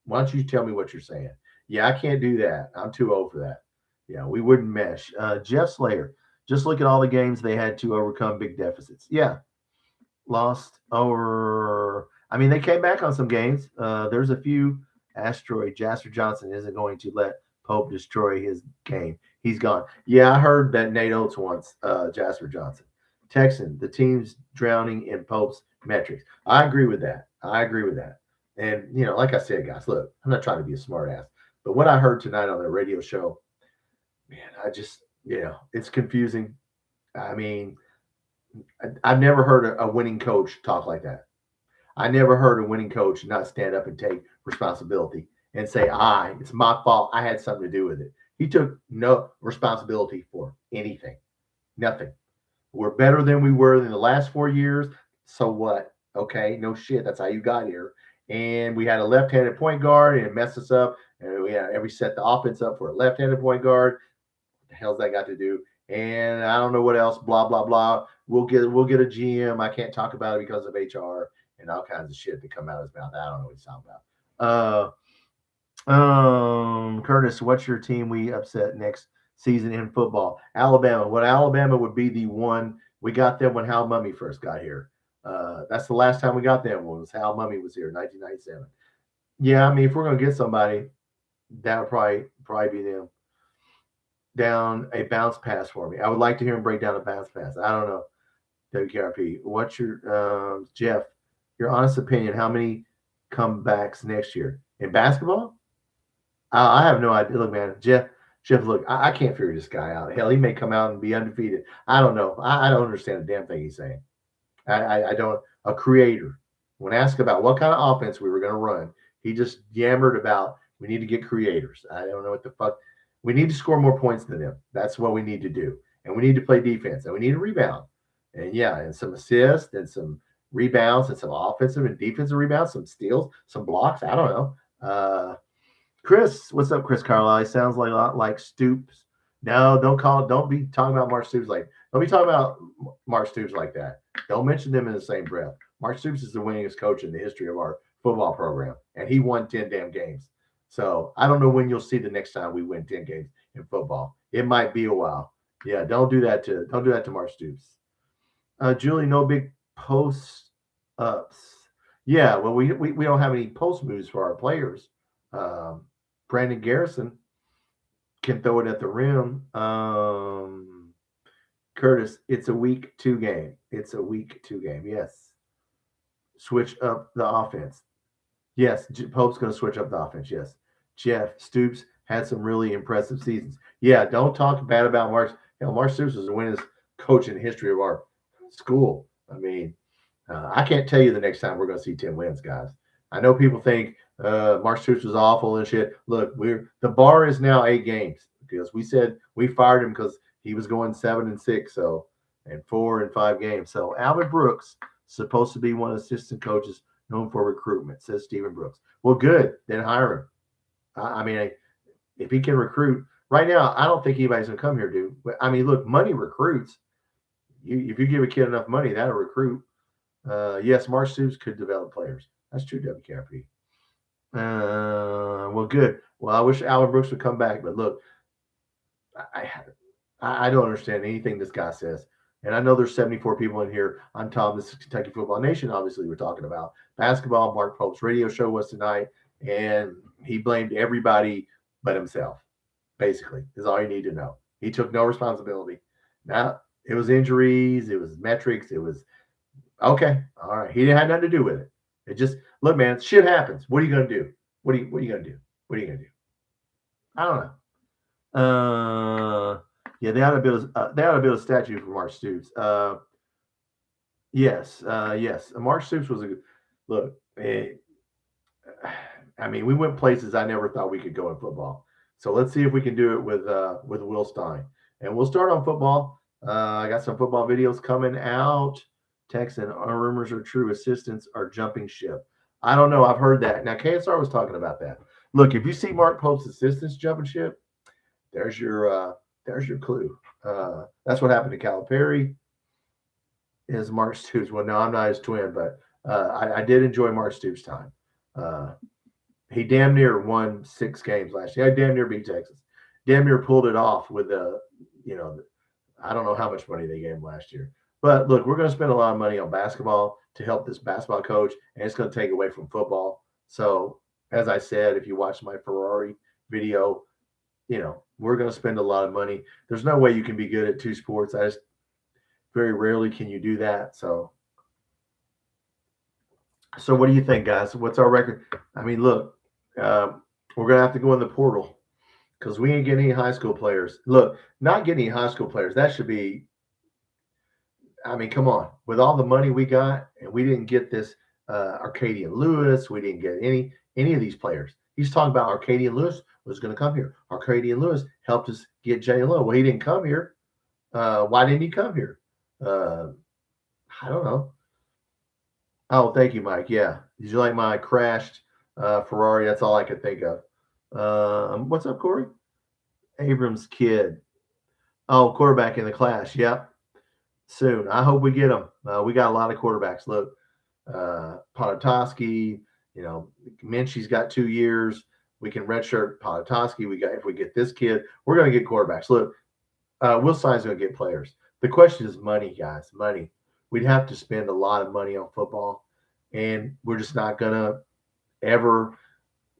Why don't you tell me what you're saying? Yeah, I can't do that. I'm too old for that. Yeah, we wouldn't mesh. Jeff Slayer, just look at all the games they had to overcome big deficits. Yeah. Lost over. I mean, they came back on some games. There's a few. Asteroid. Jasper Johnson isn't going to let Pope destroy his game. He's gone. Yeah, I heard that Nate Oates wants Jasper Johnson. Texan, the team's drowning in Pope's metrics. I agree with that. And, like I said, guys, look, I'm not trying to be a smart ass, but what I heard tonight on the radio show, man, I just, it's confusing. I mean, I've never heard a winning coach talk like that. I never heard a winning coach not stand up and take responsibility and say, it's my fault. I had something to do with it. He took no responsibility for anything. Nothing. We're better than we were in the last 4 years. So what? Okay, no shit. That's how you got here. And we had a left-handed point guard and it messed us up. And we set the offense up for a left-handed point guard. What the hell's that got to do? And I don't know what else. Blah, blah, blah. We'll get a GM. I can't talk about it because of HR and all kinds of shit that come out of his mouth. I don't know what he's talking about. Curtis, what's your team we upset next season in football? Alabama. What Alabama would be the one we got them when Hal Mummy first got here. That's the last time we got them was Hal Mummy was here, 1997. Yeah, I mean, if we're gonna get somebody, that would probably be them. Down a bounce pass for me. I would like to hear him break down a bounce pass. I don't know. WKRP. What's your Jeff? Your honest opinion? How many comebacks next year in basketball? I have no idea. Look, man, Jeff. Look, I can't figure this guy out. Hell, he may come out and be undefeated. I don't know. I don't understand a damn thing he's saying. I don't. A creator. When asked about what kind of offense we were going to run, he just yammered about we need to get creators. I don't know what the fuck. We need to score more points than them. That's what we need to do, and we need to play defense, and we need to rebound, and yeah, and some assists, and some rebounds, and some offensive and defensive rebounds, some steals, some blocks. I don't know. Chris, what's up, Chris Carlisle? Sounds like a lot like Stoops. No, don't be talking about Mark Stoops don't be talking about Mark Stoops like that. Don't mention them in the same breath. Mark Stoops is the winningest coach in the history of our football program, and he won 10 damn games. So I don't know when you'll see the next time we win 10 games in football. It might be a while. Yeah, don't do that to Mark Stoops. Julie, no big post ups. Yeah, well, we don't have any post moves for our players. Brandon Garrison can throw it at the rim. Curtis, it's a week 2 game. It's a week 2 game. Yes. Switch up the offense. Yes. Pope's going to switch up the offense. Yes. Jeff Stoops had some really impressive seasons. Yeah. Don't talk bad about Mark. Mark Stoops was the winningest coach in the history of our school. I mean, I can't tell you the next time we're going to see 10 wins, guys. I know people think Mark Stoops was awful and shit. Look, the bar is now 8 games because we said we fired him because he was going 7-6, so and 4 and 5 games. So Albert Brooks supposed to be one of the assistant coaches known for recruitment, says Stephen Brooks. Well, good, then hire him. I mean, if he can recruit right now, I don't think anybody's gonna come here, dude. I mean, look, money recruits. If you give a kid enough money, that'll recruit. Yes, Mark Stoops could develop players. That's true, WKRP. Well, good. Well, I wish Albert Brooks would come back, but look, I don't understand anything this guy says. And I know there's 74 people in here. I'm Tom. This is Kentucky Football Nation. Obviously, we're talking about basketball. Mark Pope's radio show was tonight, and he blamed everybody but himself, basically, is all you need to know. He took no responsibility. Now, it was injuries. It was metrics. It was, okay, all right. He didn't have nothing to do with it. It just, look, man, shit happens. What are you going to do? What are you going to do? What are you going to do? I don't know. Yeah, they ought to build a statue for Mark Stoops. Yes. Mark Stoops was a good look. I mean, we went places I never thought we could go in football. So let's see if we can do it with Will Stein. And we'll start on football. I got some football videos coming out. Texan, our rumors are true. Assistants are jumping ship. I don't know. I've heard that. Now, KSR was talking about that. Look, if you see Mark Pope's assistants jumping ship, there's your clue. That's what happened to Calipari. Is Mark Stoops? Well, no, I'm not his twin, but I did enjoy Mark Stoops' time. He damn near won 6 games last year. I damn near beat Texas. Damn near pulled it off with I don't know how much money they gave him last year. But look, we're going to spend a lot of money on basketball to help this basketball coach, and it's going to take away from football. So, as I said, if you watch my Ferrari video, we're going to spend a lot of money. There's no way you can be good at 2 sports. Very rarely can you do that. So what do you think, guys? What's our record? I mean, look, we're going to have to go in the portal because we ain't getting any high school players. Look, not getting any high school players, that should be, I mean, come on. With all the money we got, and we didn't get this Arcadian Lewis, we didn't get any of these players. He's talking about Arcadian Lewis was going to come here. Arcadian Lewis helped us get Jaylen Low. Well, he didn't come here. Why didn't he come here? I don't know. Oh, thank you, Mike. Yeah. Did you like my crashed Ferrari? That's all I could think of. What's up, Corey? Abrams' kid. Oh, quarterback in the class. Yep. Soon. I hope we get him. We got a lot of quarterbacks. Look, Potatoski, Minchie's got 2 years. We can redshirt Potatoski. If we get this kid, we're going to get quarterbacks. Look, Will Stein's going to get players. The question is money, guys. Money. We'd have to spend a lot of money on football, and we're just not going to ever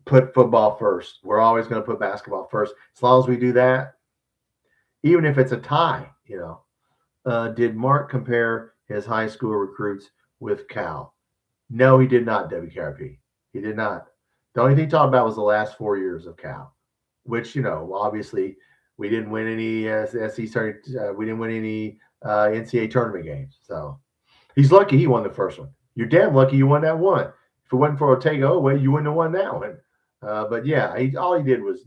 put football first. We're always going to put basketball first. As long as we do that, even if it's a tie, did Mark compare his high school recruits with Cal? No, he did not, WKRP. He did not. The only thing he talked about was the last 4 years of Cal, which, obviously we didn't win any we didn't win any NCAA tournament games. So he's lucky he won the first one. You're damn lucky you won that one. If it wasn't for Ortega, you wouldn't have won that one. But yeah, all he did was,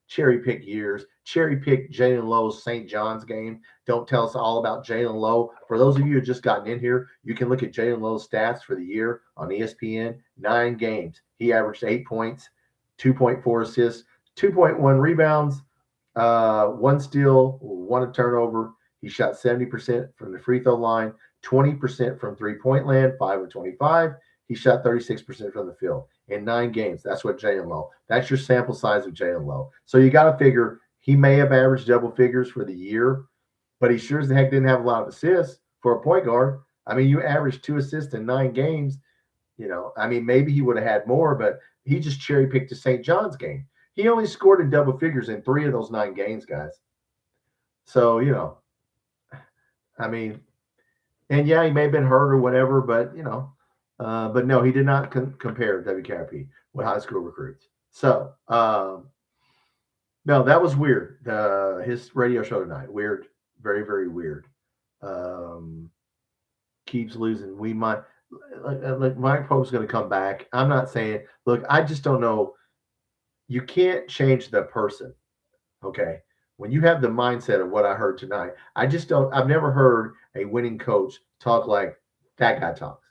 cherry pick years, cherry pick Jaylen Low's St. John's game. Don't tell us all about Jaylen Low. For those of you who have just gotten in here, you can look at Jaylen Low's stats for the year on ESPN. 9 games. He averaged 8 points, 2.4 assists, 2.1 rebounds, 1 steal, 1 turnover. He shot 70% from the free throw line, 20% from three-point land, 5 of 25. He shot 36% from the field in 9 games. That's what Jaylen Low. That's your sample size of Jaylen Low. So you got to figure he may have averaged double figures for the year, but he sure as the heck didn't have a lot of assists for a point guard. I mean, you averaged 2 assists in 9 games. Maybe he would have had more, but he just cherry picked the St. John's game. He only scored in double figures in 3 of those 9 games, guys. So, and yeah, he may have been hurt or whatever, but, but no, he did not compare WKRP with high school recruits. So, no, that was weird. His radio show tonight, weird, very, very weird. Keeps losing. We might, like Mike Pope's going to come back. I'm not saying, look, I just don't know. You can't change the person. Okay. When you have the mindset of what I heard tonight, I've never heard a winning coach talk like that guy talks,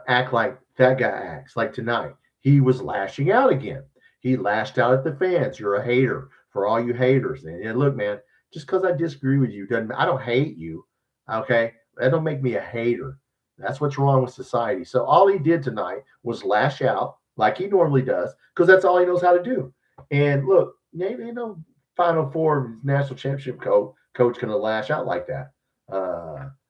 act like that guy acts. Like tonight, he was lashing out again. He lashed out at the fans. You're a hater, for all you haters. And look, man, just because I disagree with you I don't hate you. Okay. That don't make me a hater. That's what's wrong with society. So all he did tonight was lash out like he normally does, because that's all he knows how to do. And look, Final Four national championship coach going to lash out like that.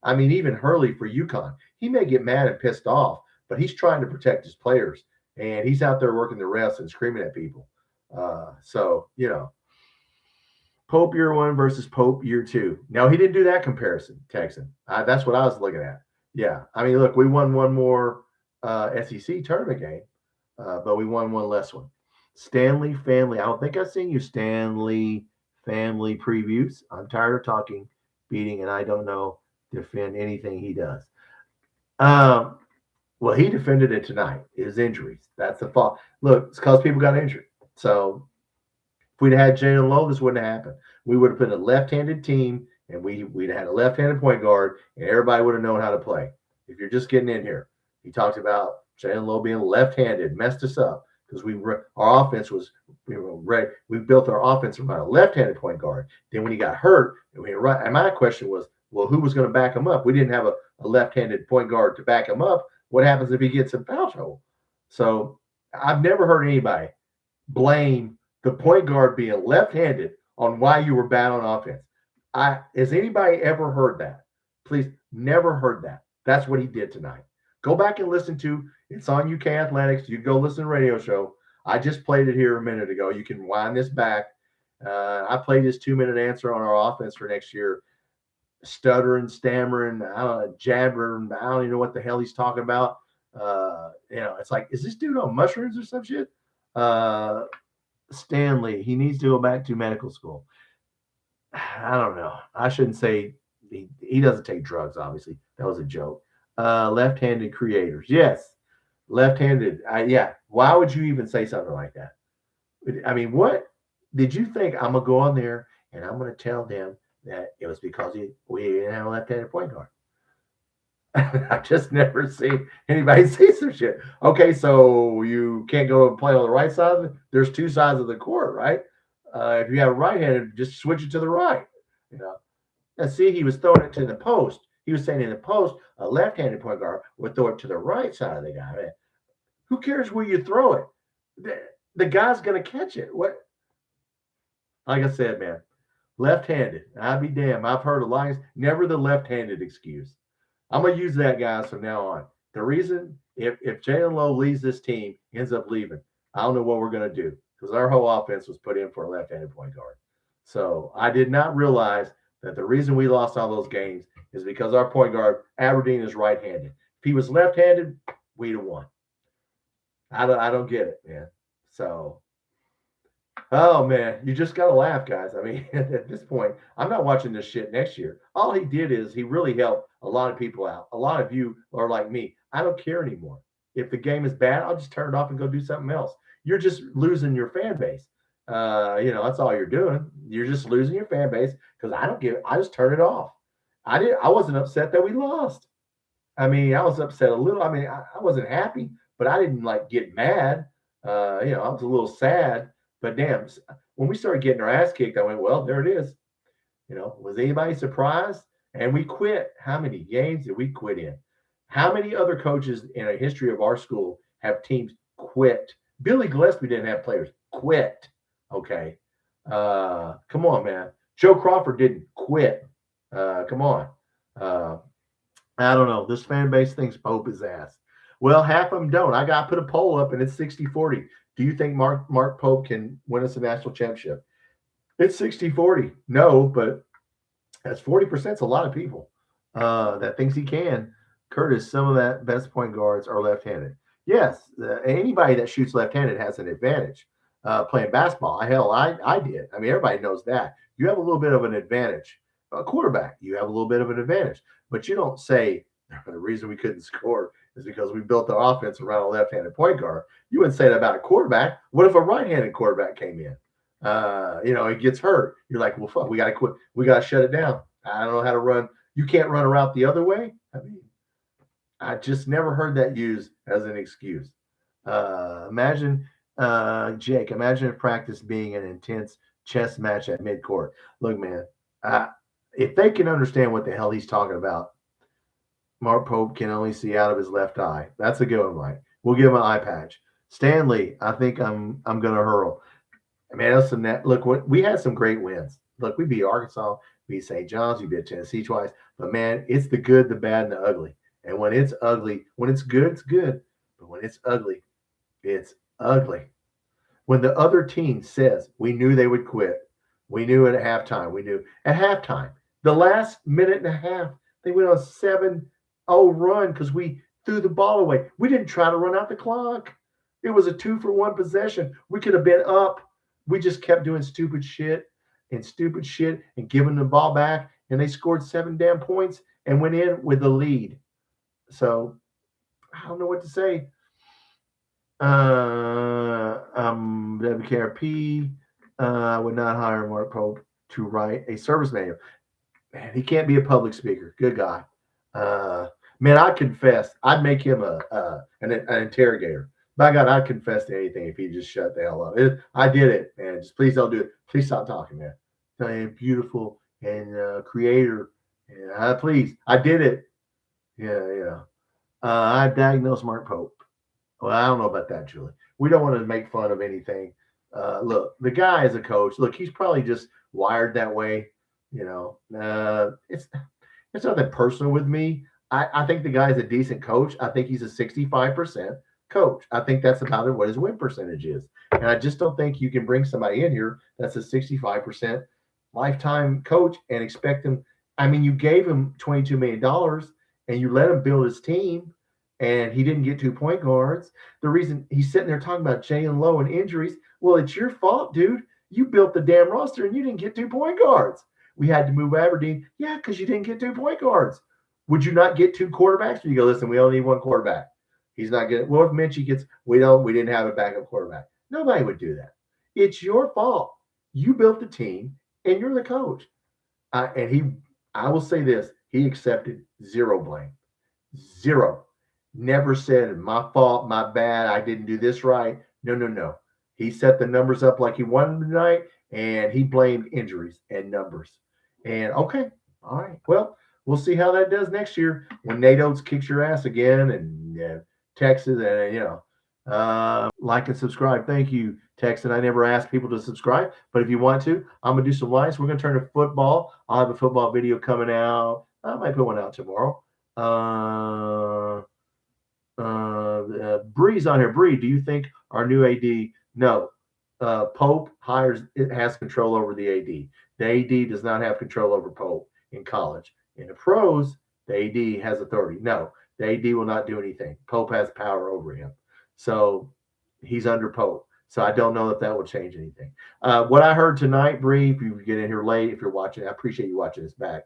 Even Hurley for UConn, he may get mad and pissed off, but he's trying to protect his players, and he's out there working the refs and screaming at people. Pope year 1 versus Pope year 2. Now, he didn't do that comparison, Texan. That's what I was looking at. Yeah. Look, we won one more SEC tournament game, but we won one less one. Stanley Family. I don't think I've seen you, Stanley Family previews. I'm tired of talking, beating, and I don't defend anything he does. Well, he defended it tonight. His injuries. That's the fault. Look, it's because people got injured. So if we'd had Jaylen Low, this wouldn't have happened. We would have been a left-handed team, and we'd had a left-handed point guard, and everybody would have known how to play. If you're just getting in here, he talked about Jaylen Low being left-handed, messed us up. Because our offense was ready. We built our offense around a left-handed point guard. Then when he got hurt, and my question was, well, who was going to back him up? We didn't have a left-handed point guard to back him up. What happens if he gets in foul trouble? So I've never heard anybody blame the point guard being left-handed on why you were bad on offense. Has anybody ever heard that? Please, never heard that. That's what he did tonight. Go back and listen to. It's on UK Athletics. You go listen to the radio show. I just played it here a minute ago. You can wind this back. I played his 2-minute answer on our offense for next year. Stuttering, stammering, jabbering. I don't even know what the hell he's talking about. It's like, is this dude on mushrooms or some shit? Stanley, he needs to go back to medical school. I don't know. I shouldn't say he doesn't take drugs, obviously. That was a joke. Left-handed creators. Yes. Left-handed. Yeah. Why would you even say something like that? What did you think? I'm going to go on there and I'm going to tell them that it was because we didn't have a left-handed point guard. I've just never seen anybody say some shit. Okay, so you can't go and play on the right side? There's 2 sides of the court, right? If you have a right-handed, just switch it to the right. And see, he was throwing it to the post. He was saying in the post, a left-handed point guard would throw it to the right side of the guy. Who cares where you throw it? The guy's going to catch it. What? Like I said, man, left-handed. I'd be damned. I've heard of lines. Never the left-handed excuse. I'm going to use that, guys, from now on. The reason, if Jaylen Low leaves this team, ends up leaving, I don't know what we're going to do, because our whole offense was put in for a left-handed point guard. So I did not realize that the reason we lost all those games is because our point guard, Aberdeen, is right-handed. If he was left-handed, we'd have won. I don't get it, man. So, oh, man, you just got to laugh, guys. I mean, at this point, I'm not watching this shit next year. All he did is he really helped a lot of people out. A lot of you are like me. I don't care anymore. If the game is bad, I'll just turn it off and go do something else. You're just losing your fan base. That's all you're doing. You're just losing your fan base, because I don't give it. I just turn it off. I wasn't upset that we lost. I mean, I was upset a little. I mean, I wasn't happy, but I didn't like get mad. I was a little sad. But damn, when we started getting our ass kicked, I went, well, there it is. Was anybody surprised? And we quit. How many games did we quit in? How many other coaches in a history of our school have teams quit? Billy Gillespie didn't have players quit. Okay. Come on, man. Joe Crawford didn't quit. Come on. I don't know. This fan base thinks Pope is ass. Well, half of them don't. I got to put a poll up, and it's 60-40. Do you think Mark Pope can win us a national championship? It's 60-40. No, but that's 40%. It's a lot of people that thinks he can. Curtis, some of that best point guards are left-handed. Yes, anybody that shoots left-handed has an advantage playing basketball. Hell, I did. I mean, everybody knows that. You have a little bit of an advantage. A quarterback, you have a little bit of an advantage. But you don't say the reason we couldn't score is because we built the offense around a left-handed point guard. You wouldn't say that about a quarterback. What if a right-handed quarterback came in? It gets hurt. You're like, well, fuck, we got to quit. We got to shut it down. I don't know how to run. You can't run a route the other way. I mean, I just never heard that used as an excuse. Imagine if practice being an intense chess match at midcourt. Look, man, if they can understand what the hell he's talking about, Mark Pope can only see out of his left eye. That's a good one, Mike. We'll give him an eye patch. Stanley, I think I'm going to hurl. Man, look, we had some great wins. Look, we beat Arkansas, we beat St. John's, we beat Tennessee twice. But, man, it's the good, the bad, and the ugly. And when it's ugly, when it's good, it's good. But when it's ugly, it's ugly. When the other team says, we knew they would quit. We knew it at halftime. We knew at halftime. The last minute and a half, they went on a 7-0 run because we threw the ball away. We didn't try to run out the clock. It was a 2-for-1 possession. We could have been up. We just kept doing stupid shit and giving the ball back. And they scored 7 damn points and went in with the lead. So I don't know what to say. WKRP, I would not hire Mark Pope to write a service manual. Man, he can't be a public speaker. Good guy. Man, I confess, I'd make him an interrogator. By God, I'd confess to anything if he just shut the hell up. I did it, man. Just please don't do it. Please stop talking, man. I'm beautiful and creator. And please, I did it. Yeah. I diagnosed Mark Pope. Well, I don't know about that, Julie. We don't want to make fun of anything. Look, the guy is a coach. Look, he's probably just wired that way. It's nothing personal with me. I think the guy's a decent coach. I think he's a 65% coach. I think that's about what his win percentage is. And I just don't think you can bring somebody in here that's a 65% lifetime coach and expect him. I mean, you gave him $22 million and you let him build his team, and he didn't get 2 point guards. The reason he's sitting there talking about Jaylen Low and injuries, well, it's your fault, dude. You built the damn roster and you didn't get 2 point guards. We had to move Aberdeen. Yeah, because you didn't get 2 point guards. Would you not get 2 quarterbacks? You go, listen, we only need 1 quarterback. He's not good. Well, if Minchie gets, we didn't have a backup quarterback. Nobody would do that. It's your fault. You built the team and you're the coach. I will say this, he accepted 0 blame. 0. Never said, my fault, my bad, I didn't do this right. No. He set the numbers up like he wanted them tonight, and he blamed injuries and numbers. And okay, all right. Well, we'll see how that does next year when Nate Oates kicks your ass again and Texas and, like and subscribe. Thank you, Texan. I never ask people to subscribe, but if you want to, I'm going to do some lives. We're going to turn to football. I'll have a football video coming out. I might put one out tomorrow. Bree's on here. Bree, do you think our new AD. No, Pope has control over the AD. The AD does not have control over Pope in college. In the pros, the AD has authority. No, the AD will not do anything. Pope has power over him. So he's under Pope. So I don't know if that will change anything. What I heard tonight, Bree, if you get in here late, if you're watching, I appreciate you watching this back.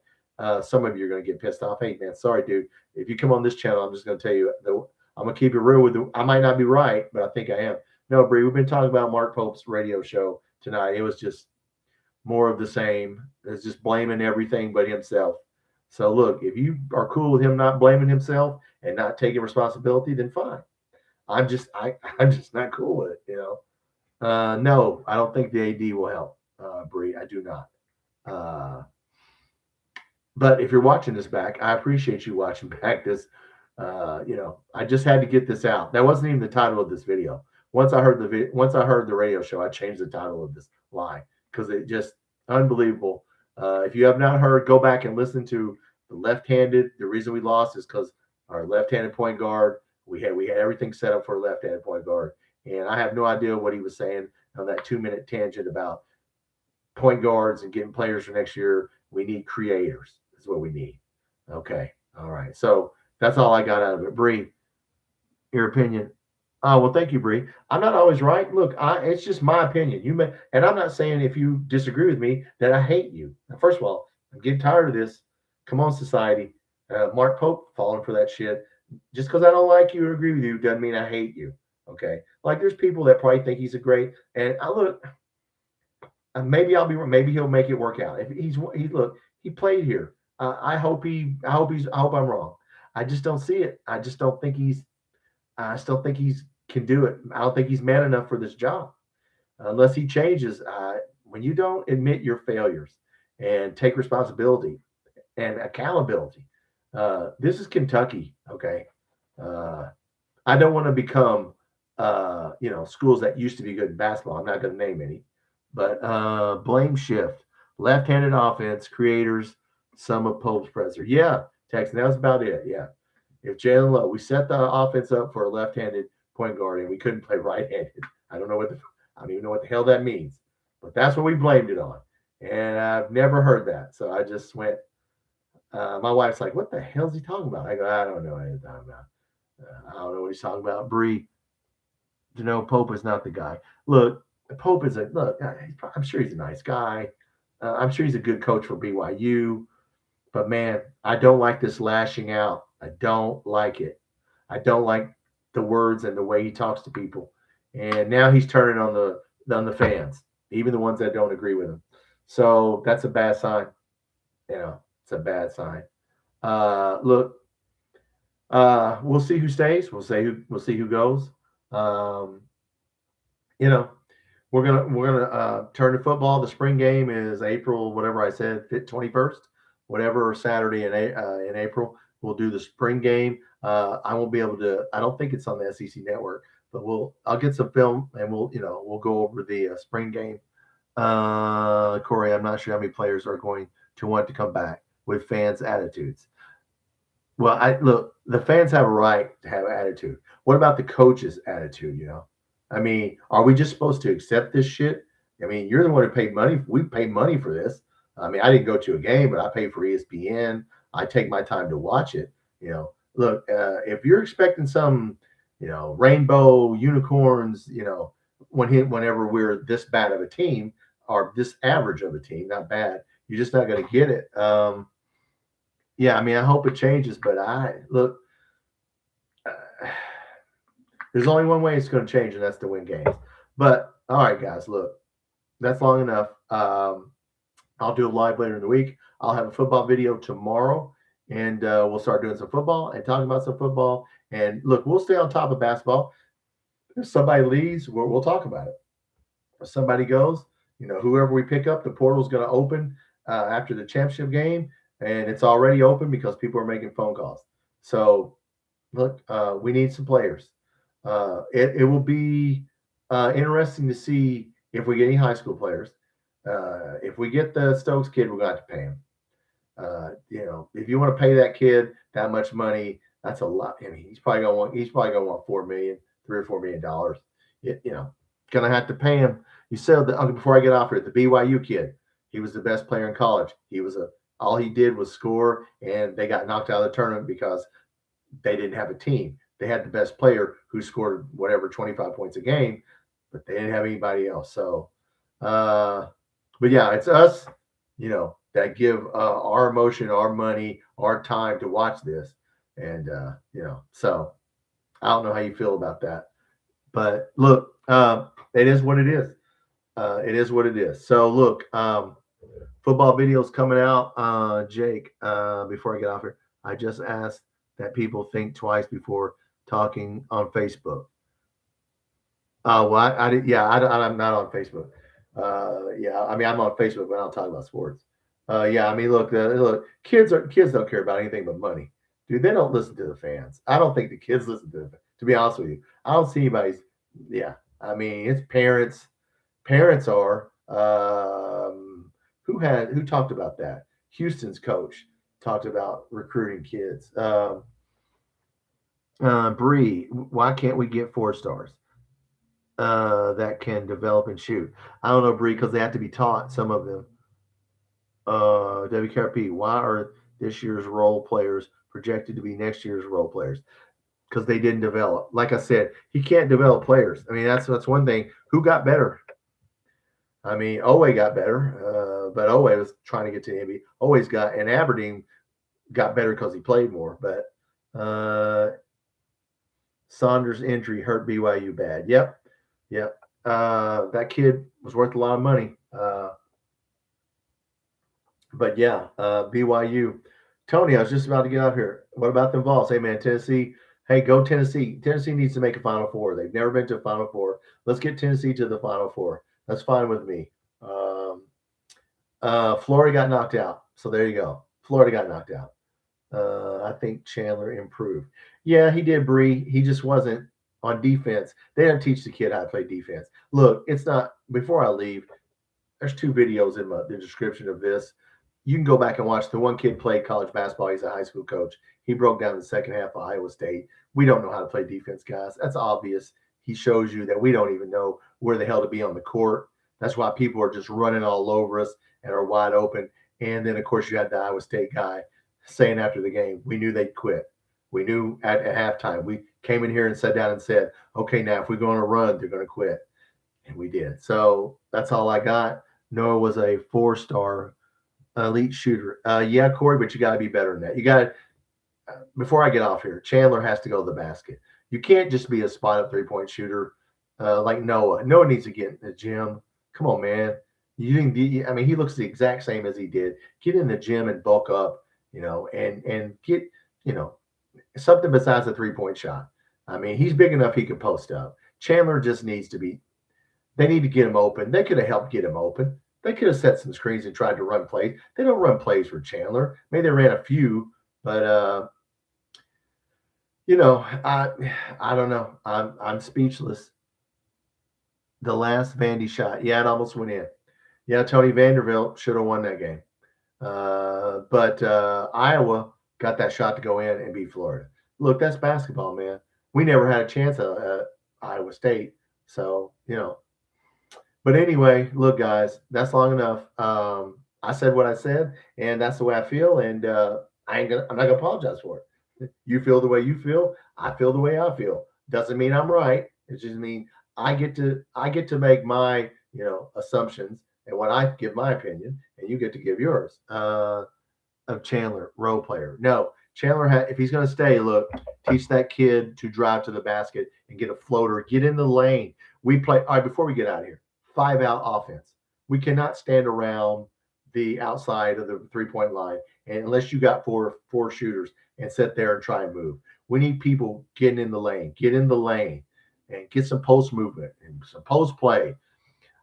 Some of you are going to get pissed off. Hey, man, sorry, dude. If you come on this channel, I'm just going to tell you, I'm going to keep it real with you. I might not be right, but I think I am. No, Bree, we've been talking about Mark Pope's radio show tonight. It was just more of the same. It's just blaming everything but himself. So, look, if you are cool with him not blaming himself and not taking responsibility, then fine. I'm just not cool with it, you know. No, I don't think the AD will help, Bree. I do not. But if you're watching this back, I appreciate you watching back this. You know, I just had to get this out. That wasn't even the title of this video. Once I heard the radio show, I changed the title of this line because it just unbelievable. If you have not heard, go back and listen to the left-handed. The reason we lost is because our left-handed point guard. We had everything set up for a left-handed point guard. And I have no idea what he was saying on that 2-minute tangent about point guards and getting players for next year. We need creators. That's what we need. Okay. All right. So that's all I got out of it. Bree, your opinion. Oh, well, thank you, Bree. I'm not always right. Look, it's just my opinion. And I'm not saying if you disagree with me that I hate you. Now, first of all, I'm getting tired of this. Come on, society. Mark Pope falling for that shit. Just because I don't like you or agree with you doesn't mean I hate you. Okay. Like there's people that probably think he's a great, and I look, maybe I'll be, maybe he'll make it work out. If he played here. I hope I'm wrong. I just don't see it. I still think he's can do it. I don't think he's man enough for this job unless he changes. When you don't admit your failures and take responsibility and accountability, this is Kentucky. Okay. I don't want to become, schools that used to be good in basketball. I'm not going to name any, but blame shift, left-handed offense, creators, some of Pope's presser. Yeah, Texan, that was about it. Yeah. If Jaylen Low, we set the offense up for a left-handed point guard and we couldn't play right-handed. I don't even know what the hell that means, but that's what we blamed it on. And I've never heard that. So I just went, my wife's like, what the hell is he talking about? I go, I don't know what he's talking about. I don't know what he's talking about. Bree, Pope is not the guy. Look, Pope is I'm sure he's a nice guy. I'm sure he's a good coach for BYU. But, man, I don't like this lashing out. I don't like it. I don't like the words and the way he talks to people. And now he's turning on the fans, even the ones that don't agree with him. So that's a bad sign. It's a bad sign. Look, we'll see who stays. We'll see who goes. We're gonna turn to football. The spring game is April, whatever I said, 21st, whatever Saturday in April. We'll do the spring game. I won't be able to. I don't think it's on the SEC network, but I'll get some film and we'll go over the spring game. Corey, I'm not sure how many players are going to want to come back with fans' attitudes. Well, look, the fans have a right to have attitude. What about the coach's attitude? I mean, are we just supposed to accept this shit? I mean, you're the one who paid money. We paid money for this. I mean, I didn't go to a game, but I paid for ESPN. I take my time to watch it. Look, if you're expecting some, rainbow unicorns, whenever we're this bad of a team or this average of a team, not bad, you're just not going to get it. Yeah, I mean, I hope it changes, but there's only one way it's going to change, and that's to win games. But all right, guys, look, that's long enough. I'll do a live later in the week. I'll have a football video tomorrow, and we'll start doing some football and talking about some football. And look, we'll stay on top of basketball. If somebody leaves, we'll talk about it. If somebody goes, whoever we pick up, the portal's going to open after the championship game. And it's already open because people are making phone calls. So, look, we need some players. It will be interesting to see if we get any high school players. If we get the Stokes kid, we're going to have to pay him. If you want to pay that kid that much money, that's a lot. I mean, he's probably going to want $3 or $4 million. gonna have to pay him. You said that before I get off here, the BYU kid, he was the best player in college. All he did was score, and they got knocked out of the tournament because they didn't have a team. They had the best player who scored whatever 25 points a game, but they didn't have anybody else. So, but yeah, it's us, that give our emotion, our money, our time to watch this, and so I don't know how you feel about that, but look, it is what it is. It is what it is. So look, football videos coming out. Jake, before I get off here, I just asked that people think twice before talking on Facebook. Well, I did. Yeah, I'm not on Facebook. Yeah, I mean, I'm on Facebook, but I don't talk about sports. Yeah, I mean, look, kids don't care about anything but money, dude. They don't listen to the fans. I don't think the kids listen to them. To be honest with you, I don't see anybody's. Yeah, I mean, it's parents. Parents are. Who talked about that? Houston's coach talked about recruiting kids. Bree, why can't we get 4-stars that can develop and shoot? I don't know, Bree, because they have to be taught, some of them. WKRP, why are this year's role players projected to be next year's role players? Because they didn't develop. Like I said, he can't develop players. I mean, that's one thing. Who got better? I mean, Owe got better, but Owe was trying to get to the NBA. Owe's and Aberdeen got better because he played more. But Saunders' injury hurt BYU bad. Yep. That kid was worth a lot of money. But yeah, BYU. Tony, I was just about to get out here. What about them Vols? Hey, man, Tennessee. Hey, go Tennessee. Tennessee needs to make a Final Four. They've never been to a Final Four. Let's get Tennessee to the Final Four. That's fine with me. Florida got knocked out. So there you go. Florida got knocked out. I think Chandler improved. Yeah, he did, Bree. He just wasn't on defense. They don't teach the kid how to play defense. Look, it's not – before I leave, there's 2 videos in the description of this. You can go back and watch. The one kid played college basketball. He's a high school coach. He broke down the second half of Iowa State. We don't know how to play defense, guys. That's obvious. He shows you that we don't even know where the hell to be on the court. That's why people are just running all over us and are wide open. And then, of course, you had the Iowa State guy saying after the game, we knew they'd quit. We knew at halftime. We came in here and sat down and said, okay, now if we go on a run, they're going to quit. And we did. So that's all I got. Noah was a 4-star elite shooter. Yeah, Corey, but you got to be better than that. You got to, before I get off here, Chandler has to go to the basket. You can't just be a spot-up 3-point shooter like Noah. Noah needs to get in the gym. Come on, man. I mean, he looks the exact same as he did. Get in the gym and bulk up, and get, something besides a 3-point shot. I mean, he's big enough he can post up. Chandler just needs to be – they need to get him open. They could have helped get him open. They could have set some screens and tried to run plays. They don't run plays for Chandler. Maybe they ran a few, but I don't know. I'm speechless. The last Vandy shot, yeah, it almost went in. Yeah, Tony Vanderbilt should have won that game, but Iowa got that shot to go in and beat Florida. Look, that's basketball, man. We never had a chance at Iowa State, so But anyway, look, guys, that's long enough. I said what I said, and that's the way I feel, and I'm not gonna apologize for it. You feel the way you feel. I feel the way I feel. Doesn't mean I'm right. It just means I get to make my assumptions and when I give my opinion, and you get to give yours. Of Chandler, role player. No, Chandler, if he's going to stay, look, teach that kid to drive to the basket and get a floater, get in the lane. We play, all right, before we get out of here, 5-out offense. We cannot stand around the outside of the 3-point line and unless you got four shooters and sit there and try and move. We need people getting in the lane, and get some post movement and some post play.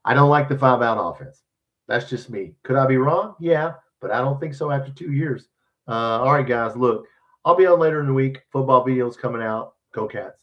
I don't like the 5-out offense. That's just me. Could I be wrong? Yeah. But I don't think so after 2 years. All right, guys, look, I'll be on later in the week. Football videos coming out. Go Cats.